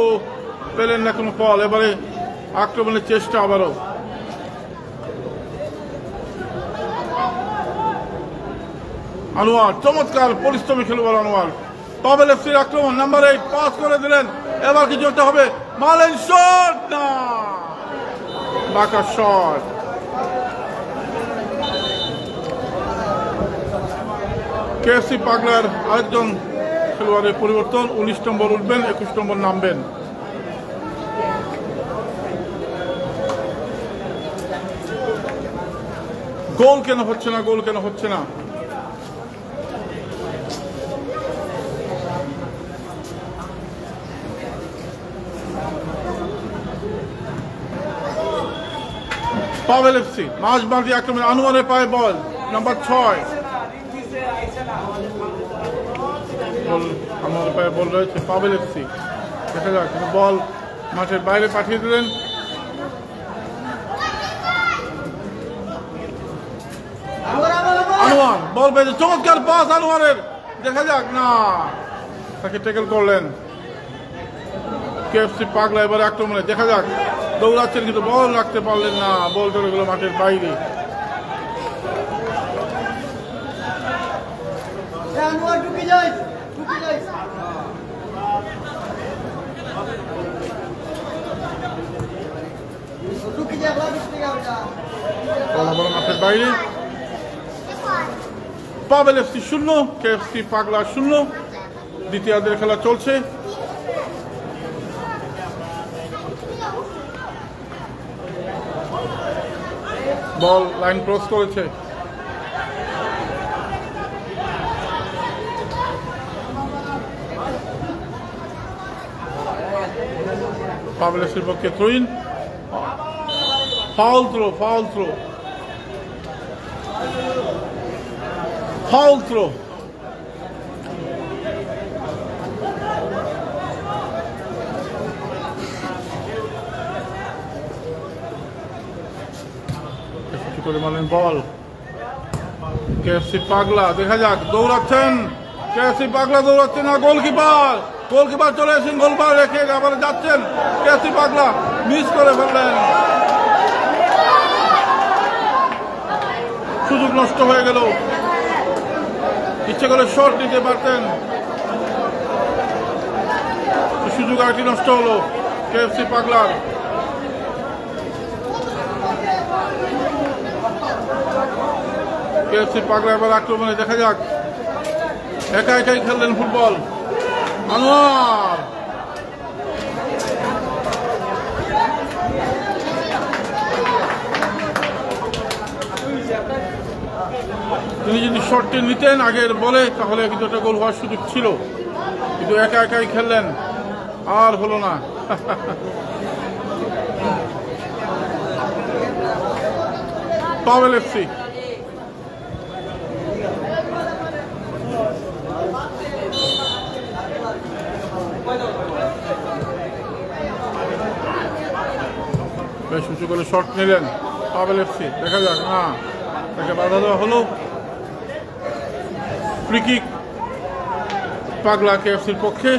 পেলেন না কোনো ফল। এবারে আক্রমণের চেষ্টা আবারও। আনোয়ার চমৎকার পরিশ্রমী খেলোয়াড় আনোয়ার। পাবেল এফসির আক্রমণ, নাম্বার 8 পাস করে দিলেন। এবার কিছু একটা হবে, মারলেন শট, না বাঁকা শট। কেএফসি পাগলার আরেকজন খেলোয়াড়ের পরিবর্তন, 19 নম্বর উঠবেন, 21 নম্বর নামবেন। গোল কেন হচ্ছে না, গোল কেন হচ্ছে না? পাবেল এফসি মাঝ মাঝি আক্রমণ, আনোয়ারের পায়ে বল, নাম্বার 6 আনোয়ারের পায়ে বল রয়েছে পাবেল এফসি। দেখা যাক, বল মাঠের বাইরে পাঠিয়ে দিলেন। আনোয়ার বল পেয়েছে, চমৎকার পাস আনোয়ারের, দেখা যাক, না তাকে ট্যাকল করলেন কেএফসি পাগলা। এবারে আক্রমণে দেখা যাক, দৌড়াচ্ছেন কিন্তু বল রাখতে পারলেন না, বল চলে গেল মাঠের বাইরে। মাঠের বাইরে। পাবেল এফসি 0, কেএফসি পাগলা 0। দ্বিতীয়ার্ধের খেলা চলছে। বল লাইন ক্রস করেছে, পাবেল এফসির পক্ষে throw in. Foul throw, foul throw, foul throw. করে মারলেন বল কেএফসি পাগলা। দেখা যাক, দৌড়াচ্ছেন কেএফসি পাগলা, দৌড়াচ্ছেন না গোলকিপার, গোলকিপার চলে এসেছেন, গোলপার রেখে আবার যাচ্ছেন কেএফসি পাগলা, মিস করে ফেললেন, সুযোগ নষ্ট হয়ে গেল। ইচ্ছে করে শট নিতে পারতেন, সুযোগ আরেকটি নষ্ট হলো কেএফসি পাগলার। কেএফসি পাগলা এবার আক্রমণে, দেখা যাক, একা একাই খেললেন ফুটবল আনোয়ার। তিনি যদি শটটি নিতেন আগের বলে, তাহলে কিন্তু একটা গোল হওয়ার সুযোগ ছিল, কিন্তু একা একাই খেললেন, আর হলো না। পাবেল এফসি বেশ উঁচু করে শট নিলেন পাবেল এফসি। দেখা যাক, না তাকে বাধা দেওয়া হলো। ফ্রি কিক পাগলা কেএফসির পক্ষে।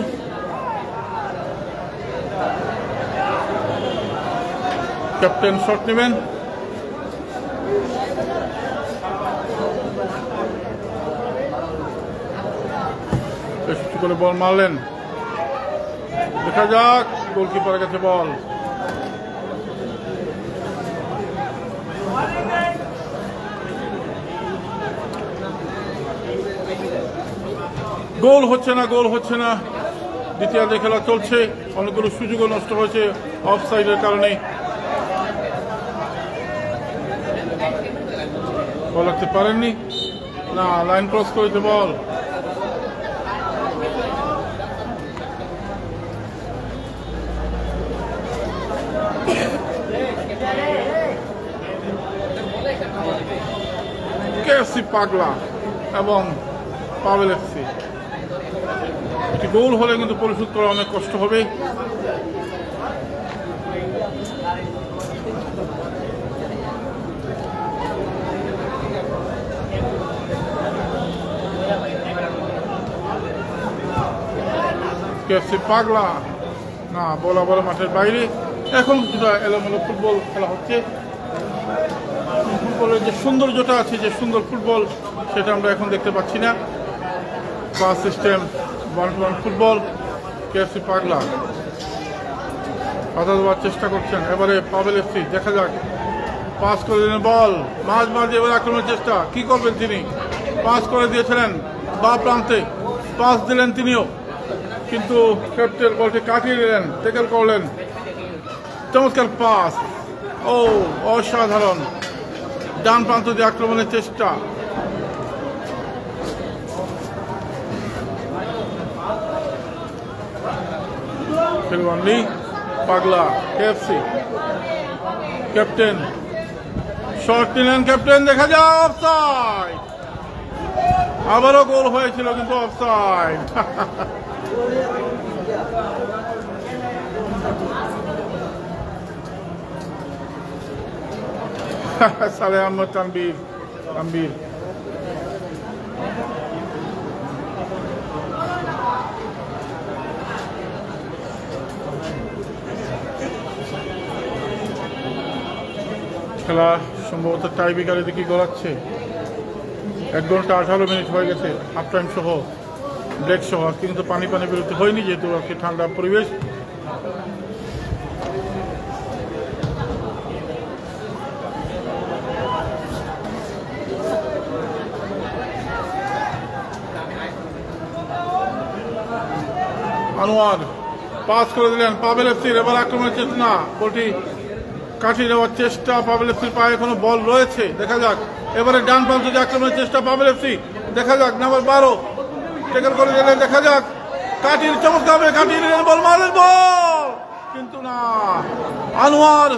ক্যাপ্টেন শট নেবেন, বেশ উঁচু করে বল মারলেন, দেখা যাক, গোলকিপারের কাছে বল। গোল হচ্ছে না, গোল হচ্ছে না। দ্বিতীয়ার্ধে খেলা চলছে, অনেকগুলো সুযোগও নষ্ট হয়েছে অফসাইডের কারণে। বল রাখতে পারেননি, না লাইন ক্রস করেছে বল। কেএফসি পাগলা এবং পাবেল এফসি। একটি গোল হলে কিন্তু পরিশোধ করা অনেক কষ্ট হবে। কেএফসি পাগলা না, বলা বলা মাঠের বাইরে। এখন কিছুটা এলোমেলো ফুটবল খেলা হচ্ছে। ফুটবলের যে সৌন্দর্যটা আছে, যে সুন্দর ফুটবল, সেটা আমরা এখন দেখতে পাচ্ছি না। Pass system, 1-1 football. কেএফসি পাগলা বাধা দেওয়ার চেষ্টা করছেন। এবারে পাবেল এফসি, দেখা যাক। পাস করে দিলেন বল, মাঝ মাঝে এবার আক্রমণের চেষ্টা। কি করবেন তিনি? পাস করে দিয়েছিলেন বা প্রান্তে, পাস দিলেন তিনিও, কিন্তু ক্যাপ্টেন বলটি কাটিয়ে দিলেন, ট্যাকেল করলেন। চমৎকার পাস, ও অসাধারণ। ডান প্রান্ত দিয়ে আক্রমণের চেষ্টা। খেলোয়াড় পাগলা কেএফসি, ক্যাপ্টেন শট নিলেন, ক্যাপ্টেন দেখা যায় অফসাইড। আবারও গোল হয়েছিল কিন্তু অফসাইড। সালে আহমদ তানবীর, খেলা সম্ভবত টাই ব্রেকারের দিকে গড়াচ্ছে। 1 ঘন্টা 18 মিনিট হয়ে গেছে, হাফ টাইম সহ, ব্রেক সহ। কিন্তু পানি বিরতি হয়নি, যেহেতু আজকে ঠান্ডা পরিবেশ। আনোয়ার পাস করে দিলেন পাবেল এফসির, এবার আক্রমণের চেষ্টা না, বলটি কাটিয়ে দেওয়ার চেষ্টা। পাবেল এফসির পায়ে এখনো বল রয়েছে, দেখা যাক। এবারে ডান প্রান্ত দিয়ে আক্রমণের চেষ্টা পাবেল এফসি, দেখা যাক। নাম্বার 12 ট্যাকেল করে দিলেন, দেখা যাক। কাটিয়ে চমৎকার কাটিয়ে দিলেন, বল মারলেন, বল কিন্তু না। আনোয়ার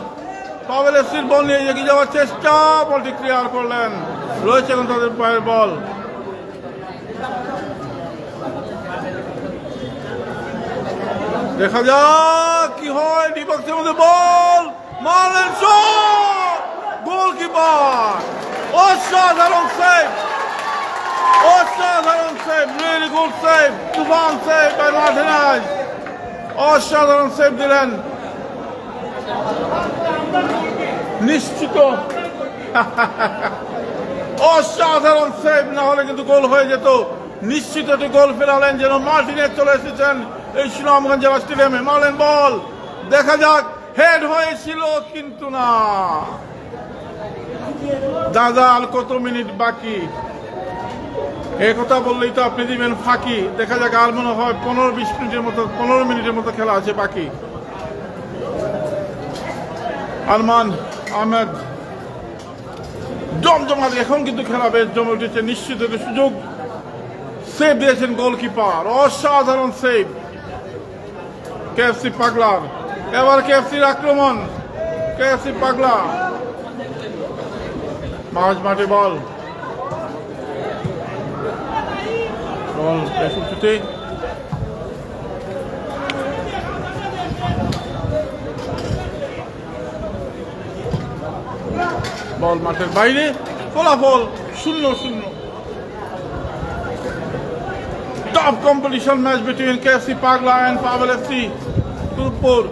পাবেল এফসির বল নিয়ে এগিয়ে যাওয়ার চেষ্টা, বলটি ক্লিয়ার করলেন। রয়েছে এখন তাদের পায়ের বল। দেখা যাক কি হয়। ডিবক্সের মধ্যে বল মারলেন, শট, গোলকিপার। অসাধারণ সেভ, অসাধারণ সেভ, রিয়েলি গুড সেভ, তুফান সেভ বাই মার্টিনেজ। অসাধারণ সেভ দিলেন, নিশ্চিত অসাধারণ সেভ, না হলে কিন্তু গোল হয়ে যেত। নিশ্চিত একটি গোল ফেরালেন, যেন মার্টিনেজ চলে এসেছেন এই সুনামগঞ্জ জেলা স্টেডিয়ামে। মারলেন বল, দেখা যাক। হেড হয়েছিল কিন্তু না। দাদা আর কত মিনিট বাকি, এই কথা বললেই তো আপনি দিবেন ফাঁকি। দেখা যাক, আর মনে হয় 15 মিনিটের মতো খেলা আছে বাকি। আরমান আহমেদ জমজমাট, এখন কিন্তু খেলা বেশ জমে উঠেছে। নিশ্চিত একটা সুযোগ, সেভ দিয়েছেন গোলকিপার, অসাধারণ সেভ কেএফসি পাগলার। এবার কেএফসির আক্রমণ, কেএফসি পাগলা মাঝ মাঠে বল, বেশ উঁচুতে। বল মাঠের বাইরে, ফলাফল 0-0। Tough competition match between KFC Pagla and Pavel FC Turpur.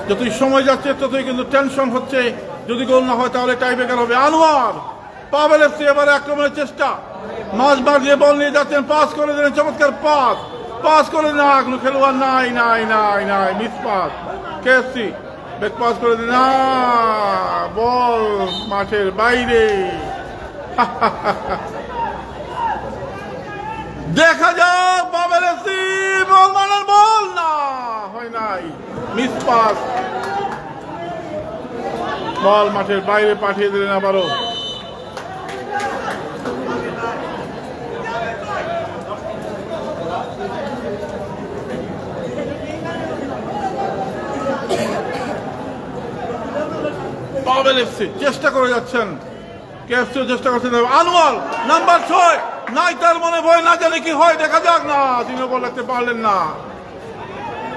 যতই সময় যাচ্ছে ততই কিন্তু টেনশন হচ্ছে, যদি গোল না হয় তাহলে টাই ব্রেকার হবে। আনোয়ার পাবেল এফসি, এবারে আক্রমণের চেষ্টা, মাঝ মাঠ দিয়ে বল নিয়ে যাচ্ছেন, পাস করে দিলেন, চমৎকার পাস করে না, কোনো খেলোয়াড় নাই, miss pass. KFC back pass করে দিলেন, না, বল মাঠের বাইরে। দেখা যাক পাবেল এফসি, বল মারার, বল না, হয় নাই, মিস পাস। বল মাঠের বাইরে পাঠিয়ে দিলেন আবারও। পাবেল এফসি চেষ্টা করে যাচ্ছেন, কেএফসিও চেষ্টা করছেন। আনোয়ার নাম্বার 6 নাই তার মনে ভয়, না জানে কি হয়, দেখা যাক। না, তিনি বল রাখতে পারলেন না।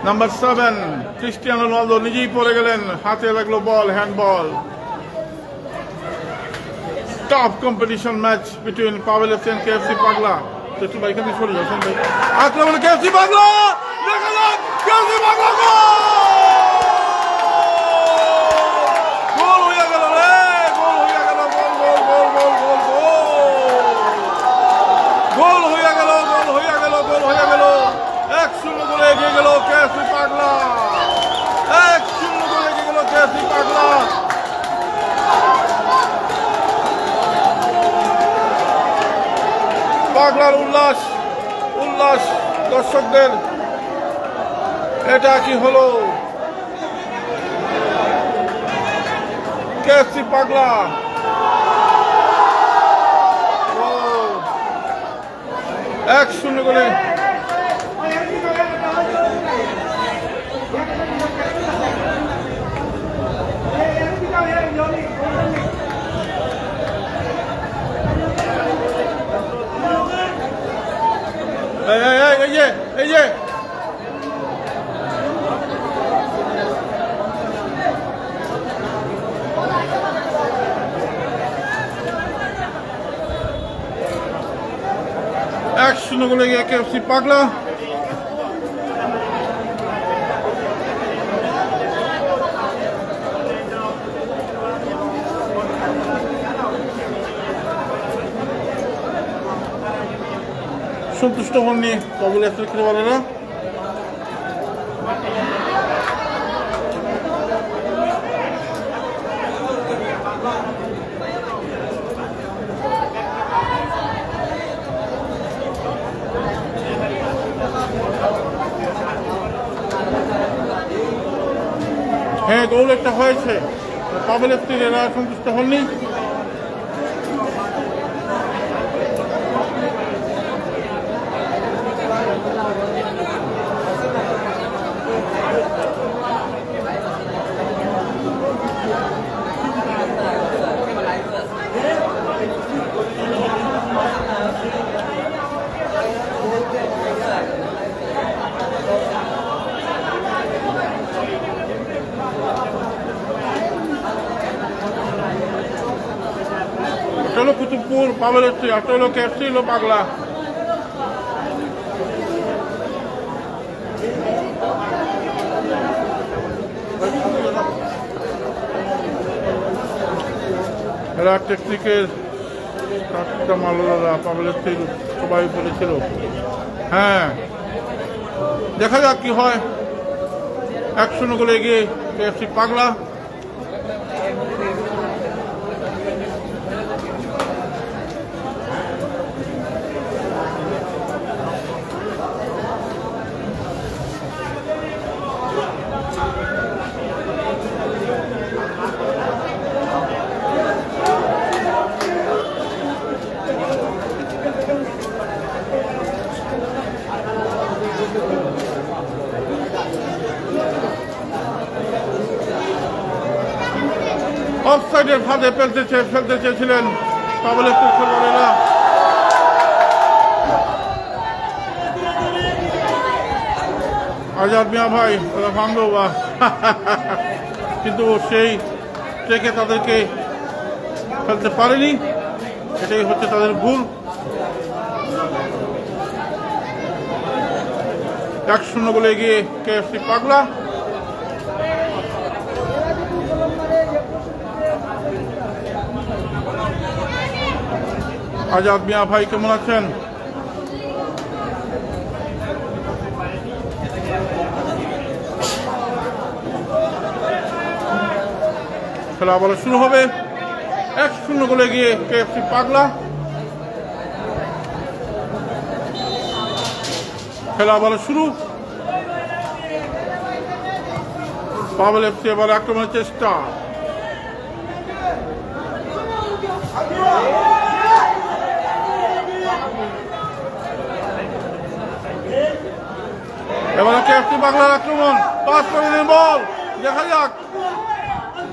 নাম্বার 7 ক্রিস্টিয়ানো রোনালদো নিজেই পড়ে গেলেন, হাতে লাগলো ball, handball. Tough competition match between Pavel FC and KFC Pagla. তো একটু ভাই এখান থেকে সরে যাচ্ছেন ভাই। আক্রমণ কেএফসি পাগলা, দেখা যাক কেএফসি পাগলা গোল হয়ে গেল রে, গোল হয়ে গেল, গোল গোল গোল গোল গোল গোল হয়ে গেল, গোল হয়ে গেল, গোল হয়ে গেল। 1-0 গোলে এগিয়ে গেল কেএফসি পাগলা, 1-0 গোলে এগিয়ে গেল কেএফসি পাগলা। পাগলার উল্লাস, উল্লাস দর্শকদের। এটা কি হলো? কেএফসি পাগলা 1-0 গোলে। এই যে এক-0 গোলে গিয়ে কেএফসি পাগলা। সন্তুষ্ট হননি পাভেল এফসির খেলোয়াড়েরা। হ্যাঁ, গোল একটা হয়েছে, পাভেল এফসির এরা সন্তুষ্ট হননি। এটা হলো কুতুবপুর, পাভেল এফসি, একটা হলো কেএফসি, হলো পাগলা। এরা টেকনিকের কাজটা মালারা পাভেল এফসির সবাই বলেছিল। হ্যাঁ, দেখা যাক কি হয়। 1-0 গোলে এগিয়ে কেএফসি পাগলা। অফসাইডের ফাঁদে ফেলতে চেয়েছিলেন পাভেল এফসির খেলোয়াড়েরা। আজাদ মিয়া ভাই ভাঙলো বা, কিন্তু সেই ট্রেকে তাদেরকে ফেলতে পারেনি, এটাই হচ্ছে তাদের ভুল। 1-0 গোলে এগিয়ে কেএফসি পাগলা। আজাদ মিয়া ভাই কেমন আছেন? খেলা আবার শুরু হবে। 1-0 গোলে গিয়ে কেএফসি পাগলা। খেলা আবার শুরু। পাভেল এফসি এবার আক্রমণের চেষ্টা। এবার কেএফসি পাগলার আক্রমণ, পাস করে দিলেন বল, দেখা যাক।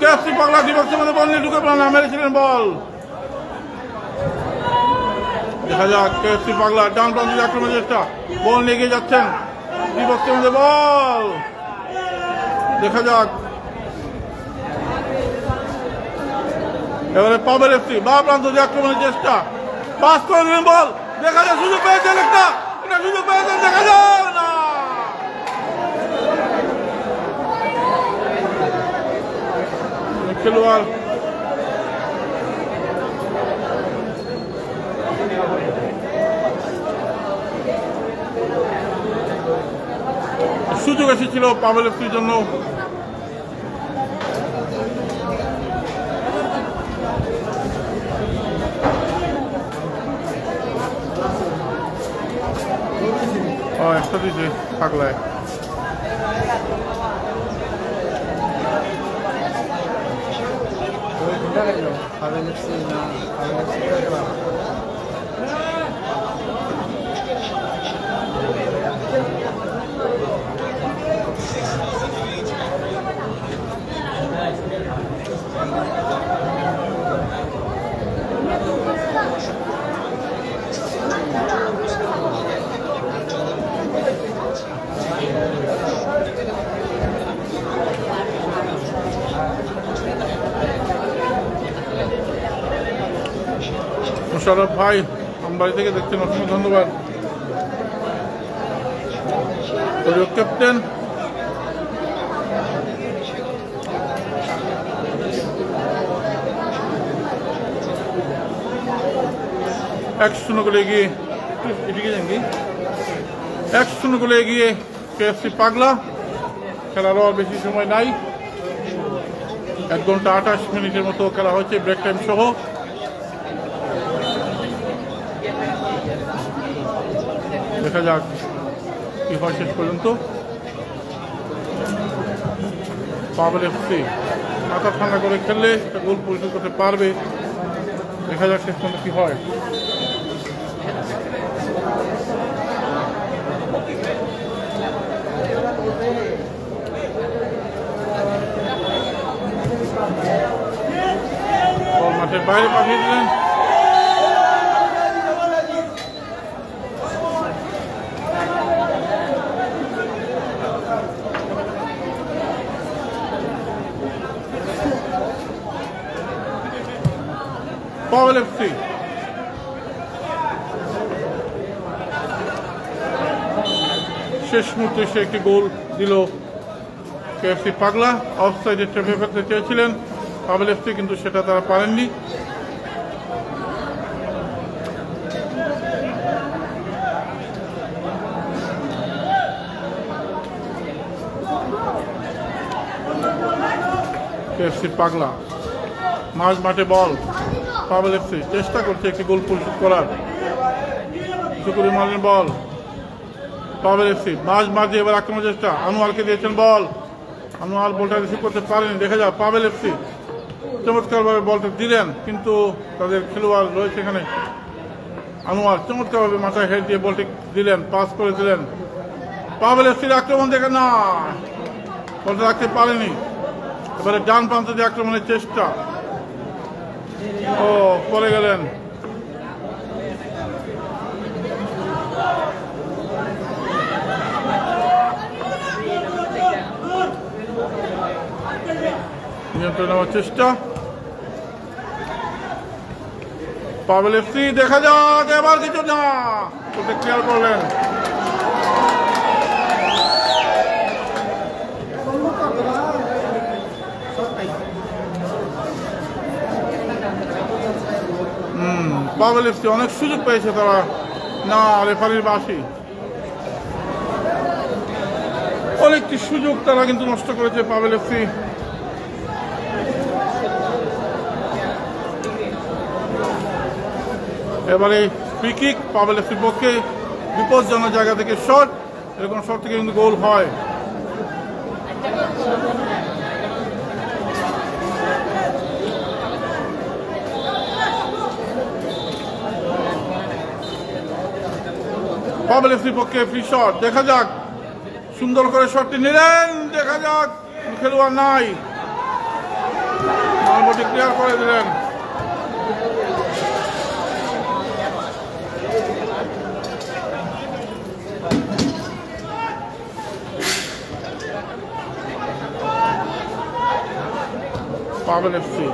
কেএফসি পাগলা ডিবক্সের মধ্যে বল নিয়ে ঢুকে পড়লেন, মেরেছিলেন বল, দেখা যাক কেএফসি পাগলা ডান প্রান্তে আক্রমণের চেষ্টা, বল নিয়ে গিয়ে যাচ্ছেন বিপক্ষের মধ্যে বল, দেখা যাক এবারে পাবেল এফসি বা প্রান্ত দিয়ে আক্রমণের চেষ্টা, পাস করে দিলেন বল, দেখা যাক সুযোগ পেয়েছেন একটা, সুযোগ পেয়েছেন, দেখা যাক না খেলোয়াড় সুযোগ এসেছিল পাবেল এফসির জন্য। একটা দিতে পাগলায় মোশাররফ ভাই আমবাড়ি থেকে দেখছেন, অসংখ্য ধন্যবাদ। ক্যাপ্টেন এক শূন্য করে এগিয়ে, এদিকে যান কি 1-0 গোলে এগিয়ে কেএফসি পাগলা। খেলার আর বেশি সময় নাই, 1 ঘন্টা 28 মিনিটের মতো খেলা হয়েছে ব্রেক টাইম সহ। দেখা যাক কি হয় শেষ পর্যন্ত। পাবেল এফসি মাথা ঠান্ডা করে খেললে একটা গোল পরিশোধ করতে পারবে, দেখা যাক শেষ পর্যন্ত কি হয়। মাঠের বাইরে পাঠিয়ে দিলেন, পাবেল এফসি শেষ মুহূর্তে সে একটি গোল দিল কেএফসি পাগলা। অফসাইডে ট্রেপে ফেলতে চেয়েছিলেন পাবেল এফসি, কিন্তু সেটা তারা পারেননি। কেএফসি পাগলা মাঝ মাঠে বল, পাবেল এফসি চেষ্টা করছে একটি গোল পরিশোধ করার, শুকুরি মালের বল, পাবেল এফসি মাঝ মাঝে এবার আক্রমণ চেষ্টা, আনোয়ারকে দিয়েছেন বল, আনোয়ার বলটা রিসিভ করতে পারেনি। দেখা যায় পাবেল এফসি চমৎকারভাবে বলটা দিলেন, কিন্তু তাদের খেলোয়াড় রয়েছে এখানে। আনোয়ার চমৎকারভাবে মাথায় হেড দিয়ে বলটি দিলেন, পাস করে দিলেন। পাবেল এফসির আক্রমণ দেখে না, বলটা রাখতে পারেনি। এবারে ডান প্রান্ত দিয়ে আক্রমণের চেষ্টা, ও পরে গেলেন। নিয়ন্ত্রণ নেওয়ার চেষ্টা পাবেল এফসি, দেখা যাক এবার কিছু না, ওটা খেয়াল করলেন। পাবেল এফসি অনেক সুযোগ পেয়েছে তারা, না রেফারির বাঁশি, অনেকটি সুযোগ তারা কিন্তু নষ্ট করেছে পাবেল এফসি। এবারে ফ্রি কিক পাবেল এফসির পক্ষে, বিপজ্জনক জায়গা থেকে শট, এরকম শট থেকে কিন্তু গোল হয়। পাবেল এফসির পক্ষে ফ্রি শট, দেখা যাক সুন্দর করে শটটি নিলেন, দেখা যাক খেলোয়াড় নাই, মালবটি ক্লিয়ার করে দিলেন। পাবেল এফসি।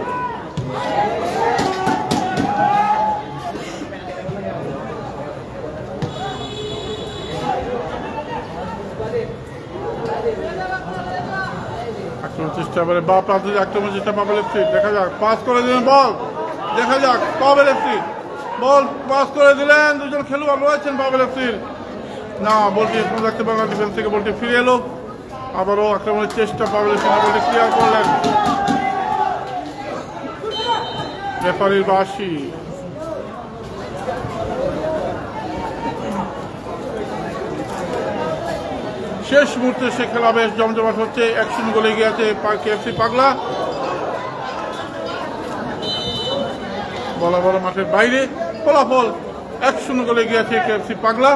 চেষ্টা করে বা প্রান্তিক আক্রমণ চেষ্টা পাবেল এফসি। দেখা যাক, পাস করে দিলেন বল, দেখা যাক পাবেল এফসি বল পাস করে দিলেন। দুজন খেলোয়াড় রয়েছেন পাবেল এফসির। না, বলটি রাখতে পারলেন, ডিফেন্স থেকে বলটি ফিরে এলো। আবারও আক্রমণের চেষ্টা পাবেল এফসি, বলটি ক্লিয়ার করলেন। রেফারির বাঁশি। শেষ মুহূর্তে সে খেলা বেশ জমজমাট হচ্ছে। 1-0 গোলে এগিয়ে আছে কেএফসি পাগলা। বলা বড় মাঠের বাইরে ফলাফল 1-0 গোলে এগিয়ে আছে কেএফসি পাগলা।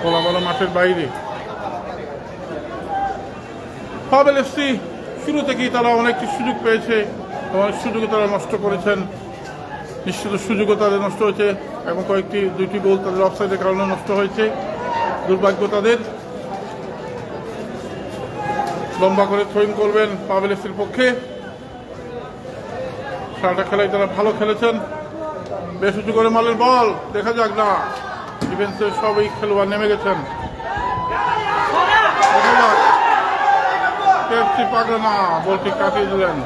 বলা বড় মাঠের বাইরে পাবেল এফসি শুরু থেকেই তারা অনেকটি সুযোগ পেয়েছে, অনেক সুযোগও তারা নষ্ট করেছেন। নিশ্চিত সুযোগও তাদের নষ্ট হয়েছে এবং দুইটি গোল তাদের অফসাইডের কারণে নষ্ট হয়েছে। দুর্ভাগ্য তাদের। লম্বা করে থ্রোইং করবেন পাবেল এফসির পক্ষে। সারাটা খেলায় তারা ভালো খেলেছেন, বেশ উঁচু করে মারলেন বল, দেখা যাক। না, ডিফেন্সের সবই খেলোয়াড় নেমে গেছেন। দেখা যাক কেএফসি পাগলা। না, বলটি কাটিয়ে দিলেন।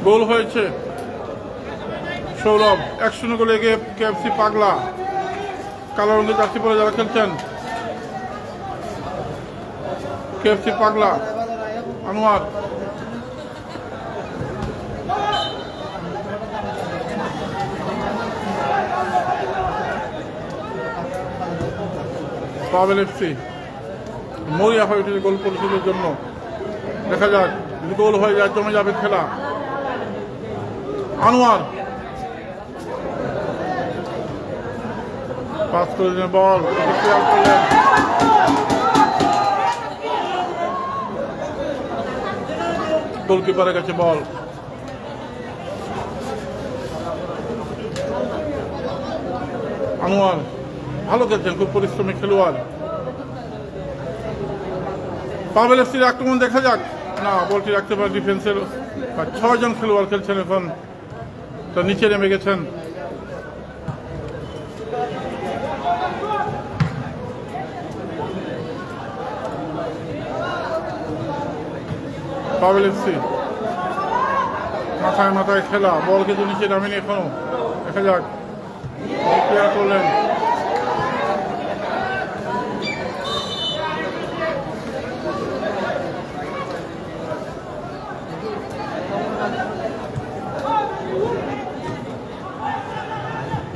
গোল হয়েছে সৌরভ। 1-0 গোলে এগিয়ে কেএফসি পাগলা। কালো রঙের জার্সি পরে যারা খেলছেন কেএফসি পাগলা। আনোয়ার, পাবেল এফসি মরিয়া হয়ে উঠেছে গোল পরিশোধের জন্য। দেখা যাক, গোল হয়ে যায় জমে যাবে খেলা। আনোয়ার পাস করে দিলেন বল, ক্লিয়ার করলেন। গোলকিপারের কাছে বল। আনোয়ার ভালো খেলছেন, খুব পরিশ্রমী খেলোয়াড়। পাবেল এফসির আক্রমণ দেখা যাক। না, বলটি রাখতে পারে ডিফেন্সের 6 জন খেলোয়াড় খেলছেন এখন, তো নিচে নেমে গেছেন। পাবেল এফসি মাথায় মাথায় খেলা, বল কিন্তু নিচে নামেনি এখনো। দেখা যাক, ক্লিয়ার করলেন।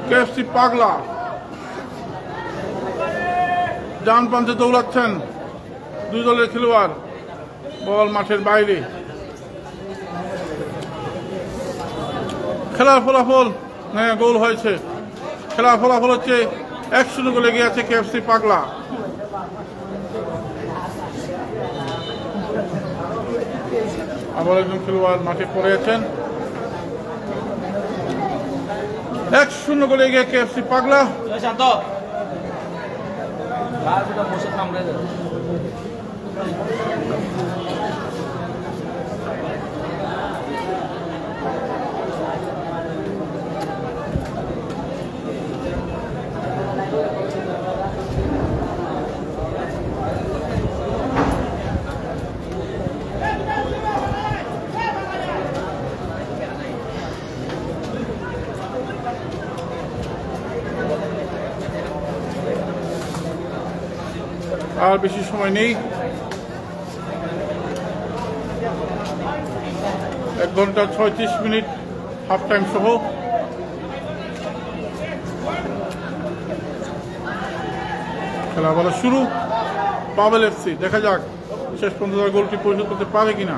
কেএফসি পাগলা ডান প্রান্তে দৌড়াচ্ছেন দুই দলের খেলোয়াড়। বল মাঠের বাইরে। খেলার ফলাফল, হ্যাঁ গোল হয়েছে। খেলার ফলাফল হচ্ছে 1-0 গোলে এগিয়ে আছে কেএফসি পাগলা। আবার একজন খেলোয়াড় মাঠে পড়ে আছেন। 1-0 গোলে এগিয়ে কেএফসি পাগলা। আর বেশি সময় নেই, 1 ঘন্টা 36 মিনিট হাফ টাইম সহ। খেলা বলা শুরু। পাভেল এফসি, দেখা যাক শেষ পর্যন্ত গোলটি পরিশোধ করতে পারে কিনা।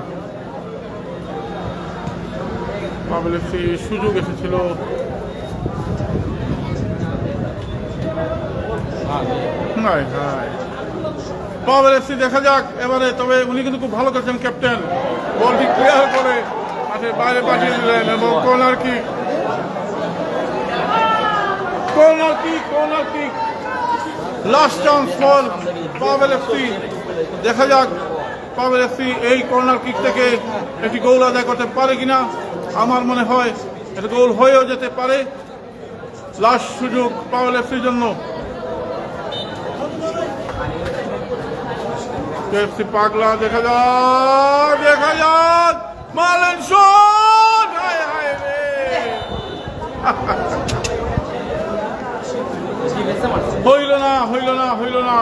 পাভেল এফসি সুযোগ এসেছিল, পাভেল এফসি দেখা যাক এবারে। তবে উনি কিন্তু খুব ভালো করেছেন ক্যাপ্টেন, বলটি ক্লিয়ার করে মাঠের বাইরে পাঠিয়ে দিলেন এবং corner kick, corner kick, corner kick, last chance for Pavel FC. দেখা যাক পাভেল এফসি এই কর্নার কিক থেকে একটি গোল আদায় করতে পারে কিনা। আমার মনে হয় এটা গোল হয়েও যেতে পারে। লাস্ট সুযোগ পাভেল এফসির জন্য। কেএফসি পাগলা, দেখা যাক, দেখা যাক, মারলেন শট, হায় হায় রে হইল না, হইল না, হইল না।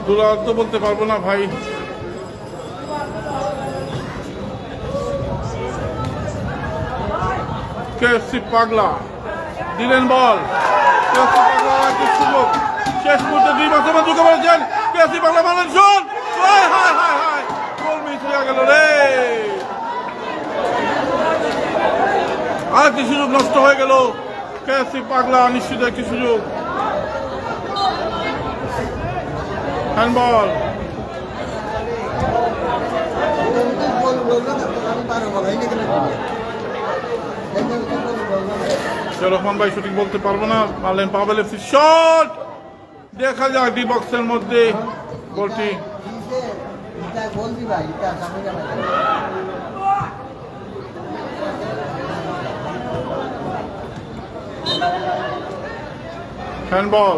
দুলার তো বলতে পারবো না ভাই। কেএফসি পাগলা দিলেন বল, কেএফসি পাগলা একটি সুযোগ, শেষ মুহূর্তে দুই মাসের মধ্যে ঢুকে পড়েছেন কেএফসি পাগলা, মারলেন শট, হায় হায় হায় হায়, গোল মিস হয়ে গেল রে। আরেকটি সুযোগ নষ্ট হয়ে গেল কেএফসি পাগলা, নিশ্চিত একটি সুযোগ। হ্যান্ডবল, রহমান ভাই সঠিক বলতে পারবো না, মারলেন পাভেল এফসি শট। দেখা যাক ডি বক্সের মধ্যে বলটি হ্যান্ডবল,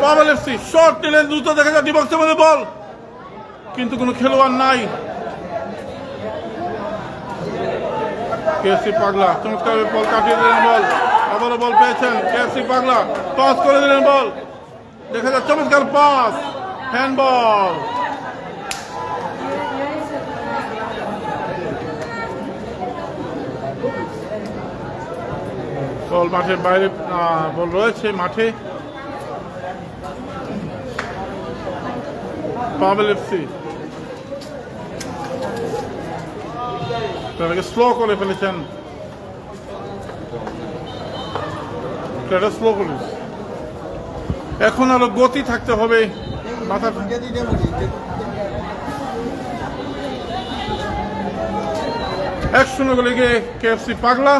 পাভেল এফসি শট নিলেন দ্রুত, দেখা যায় ডি বক্সের মধ্যে বল, কিন্তু কোনো খেলোয়াড় নাই। কেএফসি পাগলা চমৎকার বল কাটিয়ে দিলেন, বল আবারও বল পেয়েছেন কেএফসি পাগলা, পাস করে দিলেন বল, দেখা যায় চমৎকার পাস, হ্যান্ডবল। বল মাঠের বাইরে, বল রয়েছে মাঠে। পাভেল এফসি তাদেরকে স্লো করে ফেলেছেন, স্লো করে। এখন আরো গতি থাকতে হবে মাথা। 1-0 গোলে গিয়ে কেএফসি পাগলা।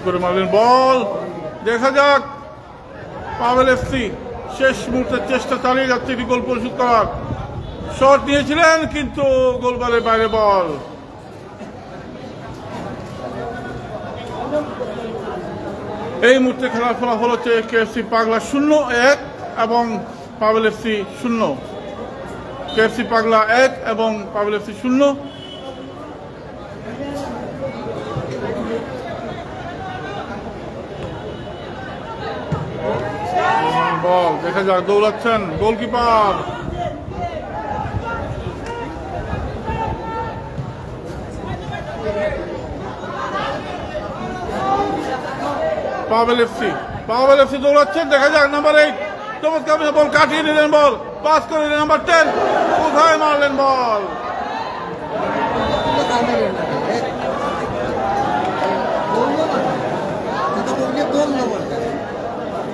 করে মারলেন বল, দেখা যাক পাভেল এফসি শেষ মুহূর্তের চেষ্টা চালিয়ে যাচ্ছে একটি গোল পরিশোধ করার। শট নিয়েছিলেন কিন্তু গোলবারের বাইরে বল। এই মুহূর্তে খেলার ফলাফল হচ্ছে কেএফসি পাগলা 0-1 এবং পাভেল এফসি 0। কেএফসি পাগলা 1 এবং পাভেল এফসি 0। বল দেখা যাক, দৌড়াচ্ছেন গোলকিপার। পাভেল এফসি দৌড়াচ্ছেন, দেখা যাক নাম্বার 8 চমৎকার বল কাটিয়ে দিলেন, বল পাস করে দিলেন নাম্বার 10, কোথায় মারলেন বল,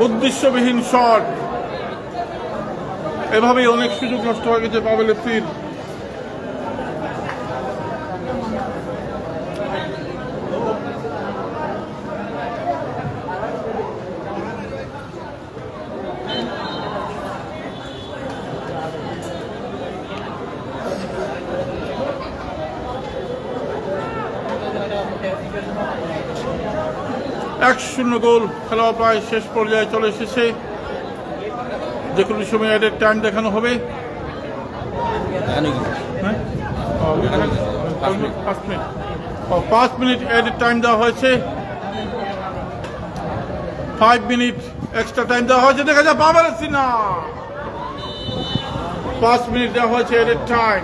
উদ্দেশ্যবিহীন শট। এভাবেই অনেক সুযোগ নষ্ট হয়ে গেছে পাভেল এফসির। 1-0 গোল। খেলা প্রায় শেষ পর্যায়ে চলে এসেছে। যে কোনো সময় এডের টাইম দেখানো হবে। 5 মিনিট এডের টাইম দেওয়া হয়েছে। 5 মিনিট এক্সট্রা টাইম দেওয়া হয়েছে। দেখা যায় পাবেন না। 5 মিনিট দেওয়া হয়েছে এডের টাইম।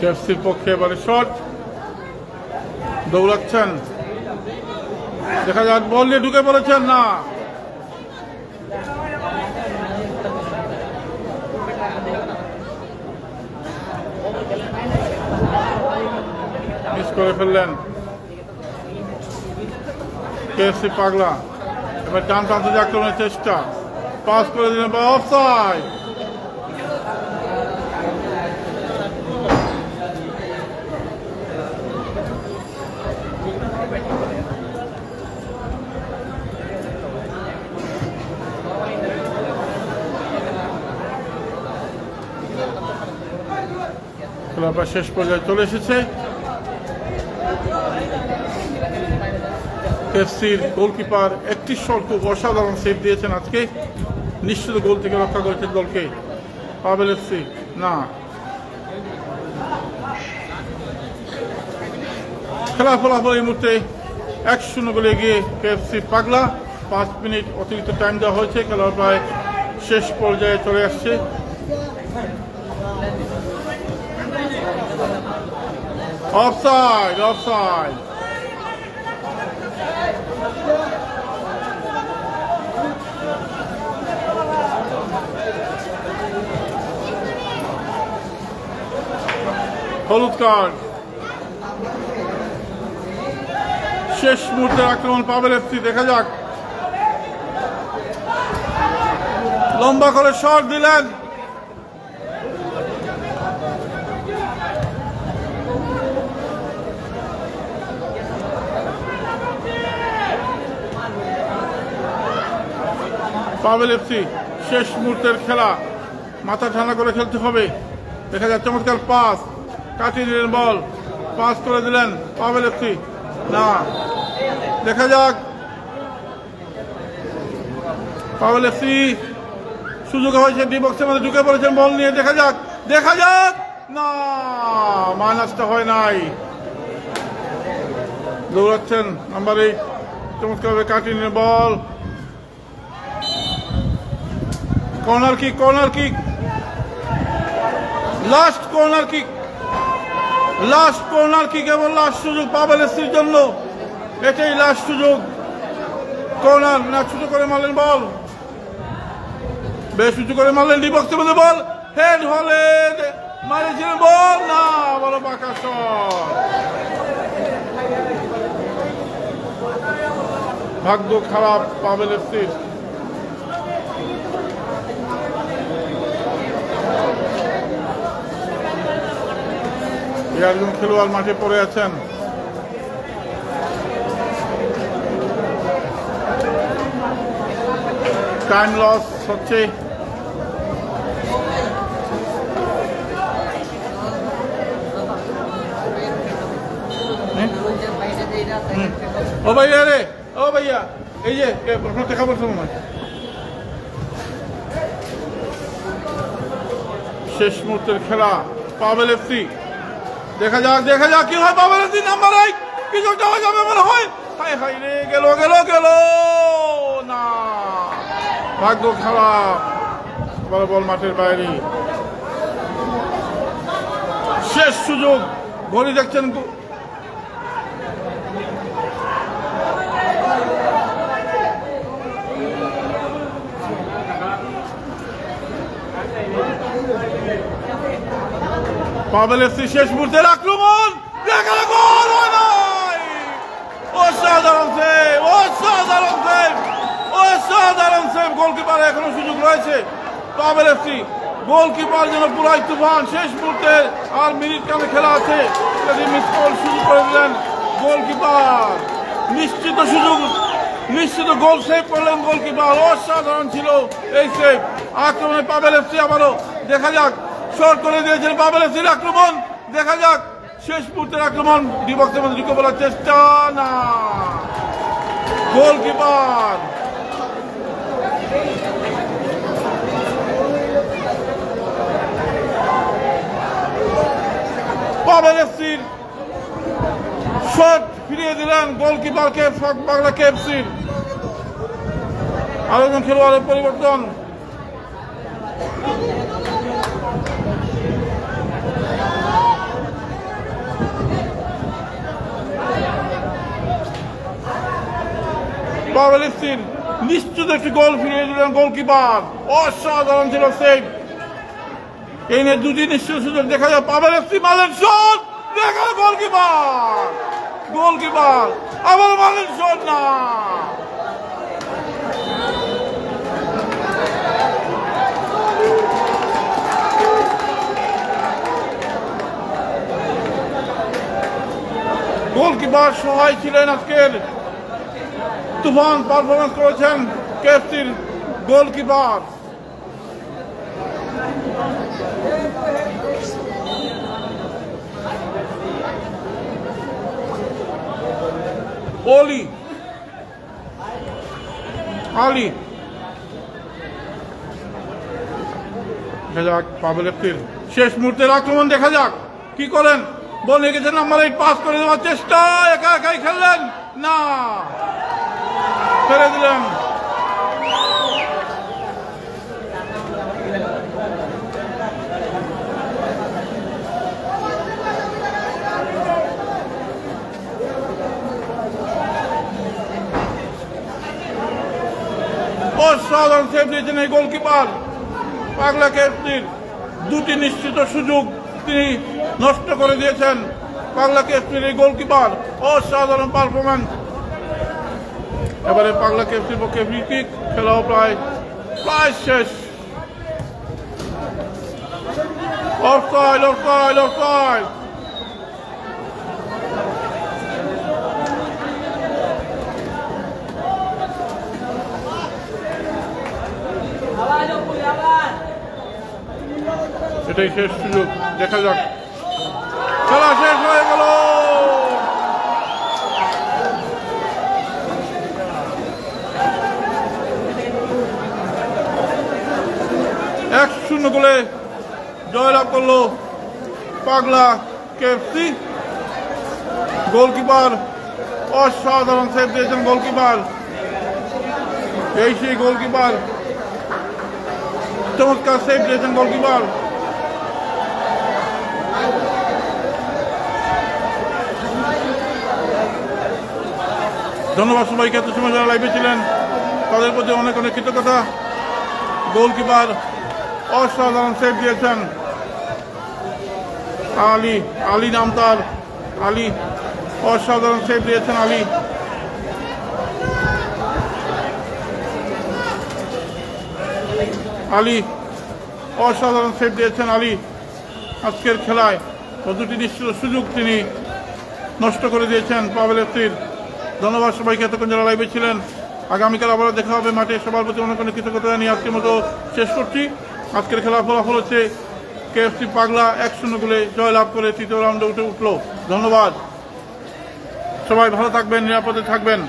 কেএফসির পক্ষে এবারে শট দৌড়াচ্ছেন। দেখা যাক বল নিয়ে ঢুকে পড়েছেন না। মিস করে ফেললেন কেএফসি পাগলা। এবার ডান প্রান্তে আক্রমণের চেষ্টা, পাস করে দিলেন বা অফসাইড। খেলা শেষ পর্যায়ে চলে এসেছে। কেএফসির গোলকিপার একটি শট খুব অসাধারণ সেভ দিয়েছেন আজকে। নিশ্চিত গোল থেকে রক্ষা করেছেন দলকে। পাবেল এফসি না। খেলা ফলাফল এই মুহূর্তে 1-0 গোলে এগিয়ে কেএফসি পাগলা। 5 মিনিট অতিরিক্ত টাইম দেওয়া হয়েছে। খেলা প্রায় শেষ পর্যায়ে চলে আসছে। Offside, offside. হলুদ কার্ড। শেষ মুহূর্তের আক্রমণ পাবেল এফসি। দেখা যাক, লম্বা করে শট দিলেন। পাবেল এফসি শেষ মুহূর্তের খেলা, মাথা ঠান্ডা করে খেলতে হবে। দেখা যাচ্ছে চমৎকার পাস, কাটিয়ে দিলেন বল, পাস করে দিলেন পাবেল এফসি না। দেখা যাক পাবেল এফসি সুযোগ হয়েছে, ডি বক্সের মধ্যে ঢুকে পড়েছেন বল নিয়ে। দেখা যাক, দেখা যাক না, মাইনাসটা হয় নাই। দৌড়াচ্ছেন নাম্বার 8, চমৎকারভাবে কাটিয়ে নিলেন ball. Corner kick, corner kick, last corner kick, last corner kick এবং লাস্ট সুযোগ পাবেল এফসির জন্য। এটাই লাস্ট সুযোগ। কর্নার না, ছোট করে মারলেন বল, বেশ উঁচু করে মারলেন, ডি বক্সের মধ্যে বল, হেড হলেন, মারেছিলেন বল না, বড় পাকা শট। ভাগ্য খারাপ পাবেল এফসির। একজন খেলোয়াড় মাঠে পড়ে আছেন। টাইম লস হচ্ছে। ও ভাইয়া রে, ও ভাইয়া, এই যে দেখা বলছো না। শেষ মুহূর্তের খেলা পাবেল এফসি। দেখা যাক, দেখা যাক কি হয়। পাবেল এফসি নাম্বার 8, কিছু একটা হয়ে যাবে মনে হয়। হাই হাই রে, গেল গেল গেল না, ভাগ্য খারাপ, বল মাঠের বাইরে। শেষ সুযোগ, ঘড়ি দেখছেন, পাবেল এফসি শেষ মুহূর্তের আক্রমণ। গোল হয় নাই। অসাধারণ সেভ, অসাধারণ সেভ, অসাধারণ। গোলকিপার এখনো সুযোগ রয়েছে পাবেল এফসি। গোলকিপার যেন পুরাই তুফান, শেষ মুহূর্তে আর মিনিট কানে খেলা আছে, মিস কল সুযোগ করে দিলেন গোলকিপার। নিশ্চিত গোল সেভ করলেন গোলকিপার। অসাধারণ ছিল এই সেভ। আক্রমণে পাবেল এফসি আবারও, দেখা যাক, শর্ট করে দিয়েছেন পাবেল এফসির আক্রমণ, দেখা যাক শেষ মুহূর্তের আক্রমণ, ডিবক্সের মধ্যে ঢুকে পড়ার চেষ্টা, না, গোলকিপার। পাবেল এফসির শট ফিরিয়ে দিলেন গোলকিপারকে পাগলা কেএফসির। আরেকজন খেলোয়াড়ের পরিবর্তন, পাবেল এফসির নিশ্চিত একটি গোল ফিরিয়ে দিলেন গোলকিপার। অসাধারণ ছিল সেভ। এই নিয়ে দুটি নিশ্চিত সুযোগ, দেখা যায় পাবেল এফসি মারলেন শট, দেখা গোলকিপার আবার মারলেন শট, না, গোলকিপার সহায় ছিলেন। আজকের তুফান পারফরমেন্স করেছেন কেএফসির গোলকিপার। আলী দেখা যাক পাবেল এফসির শেষ মুহূর্তের আক্রমণ, দেখা যাক কি করেন। বল নিয়ে গেছেন নাম্বার 8, পাস করে দেওয়ার চেষ্টা, একা একাই খেললেন, না, ফেলে দিলেন। অসাধারণ সেভ দিয়েছেন এই গোলকিপার। পাগলা কেএফসির দুটি নিশ্চিত সুযোগ তিনি নষ্ট করে দিয়েছেন পাগলা কেএফসির এই গোলকিপার। অসাধারণ পারফরমেন্স। এবারে পাগলা কেএফসির পক্ষে ফ্রি কিক, খেলাও প্রায় শেষ। অফসাইড। এটাই শেষ সুযোগ, দেখা যাক। খেলা শেষ হয়ে গেল। 1-0 গোলে জয়লাভ করলো পাগলা কেএফসি। গোলকিপার অসাধারণ সেভ দিয়েছেন গোলকিপার। এই সেই গোলকিপার, চমৎকার সেভ দিয়েছেন গোলকিপার। ধন্যবাদ সবাইকে, এত সময় যারা লাইভে ছিলেন তাদের প্রতি অনেক কৃতজ্ঞতা। গোলকিপার অসাধারণ সেভ দিয়েছেন আলী নাম তার, আলী অসাধারণ সেভ দিয়েছেন আলী অসাধারণ সেভ দিয়েছেন আলী। আজকের খেলায় দুটি নিশ্চিত সুযোগ তিনি নষ্ট করে দিয়েছেন পাবেল এফসির। ধন্যবাদ সবাইকে, এতক্ষণ যারা লাইভে ছিলেন। আগামীকাল আবার দেখা হবে মাঠে। সবার প্রতি অনেক কৃতজ্ঞতা নিয়ে আজকের মতো শেষ করছি। আজকের খেলার ফলাফল হচ্ছে কেএফসি পাগলা 1-0 গোলে জয়লাভ করে তৃতীয় রাউন্ডে উঠে উঠলো। ধন্যবাদ, সবাই ভালো থাকবেন, নিরাপদে থাকবেন।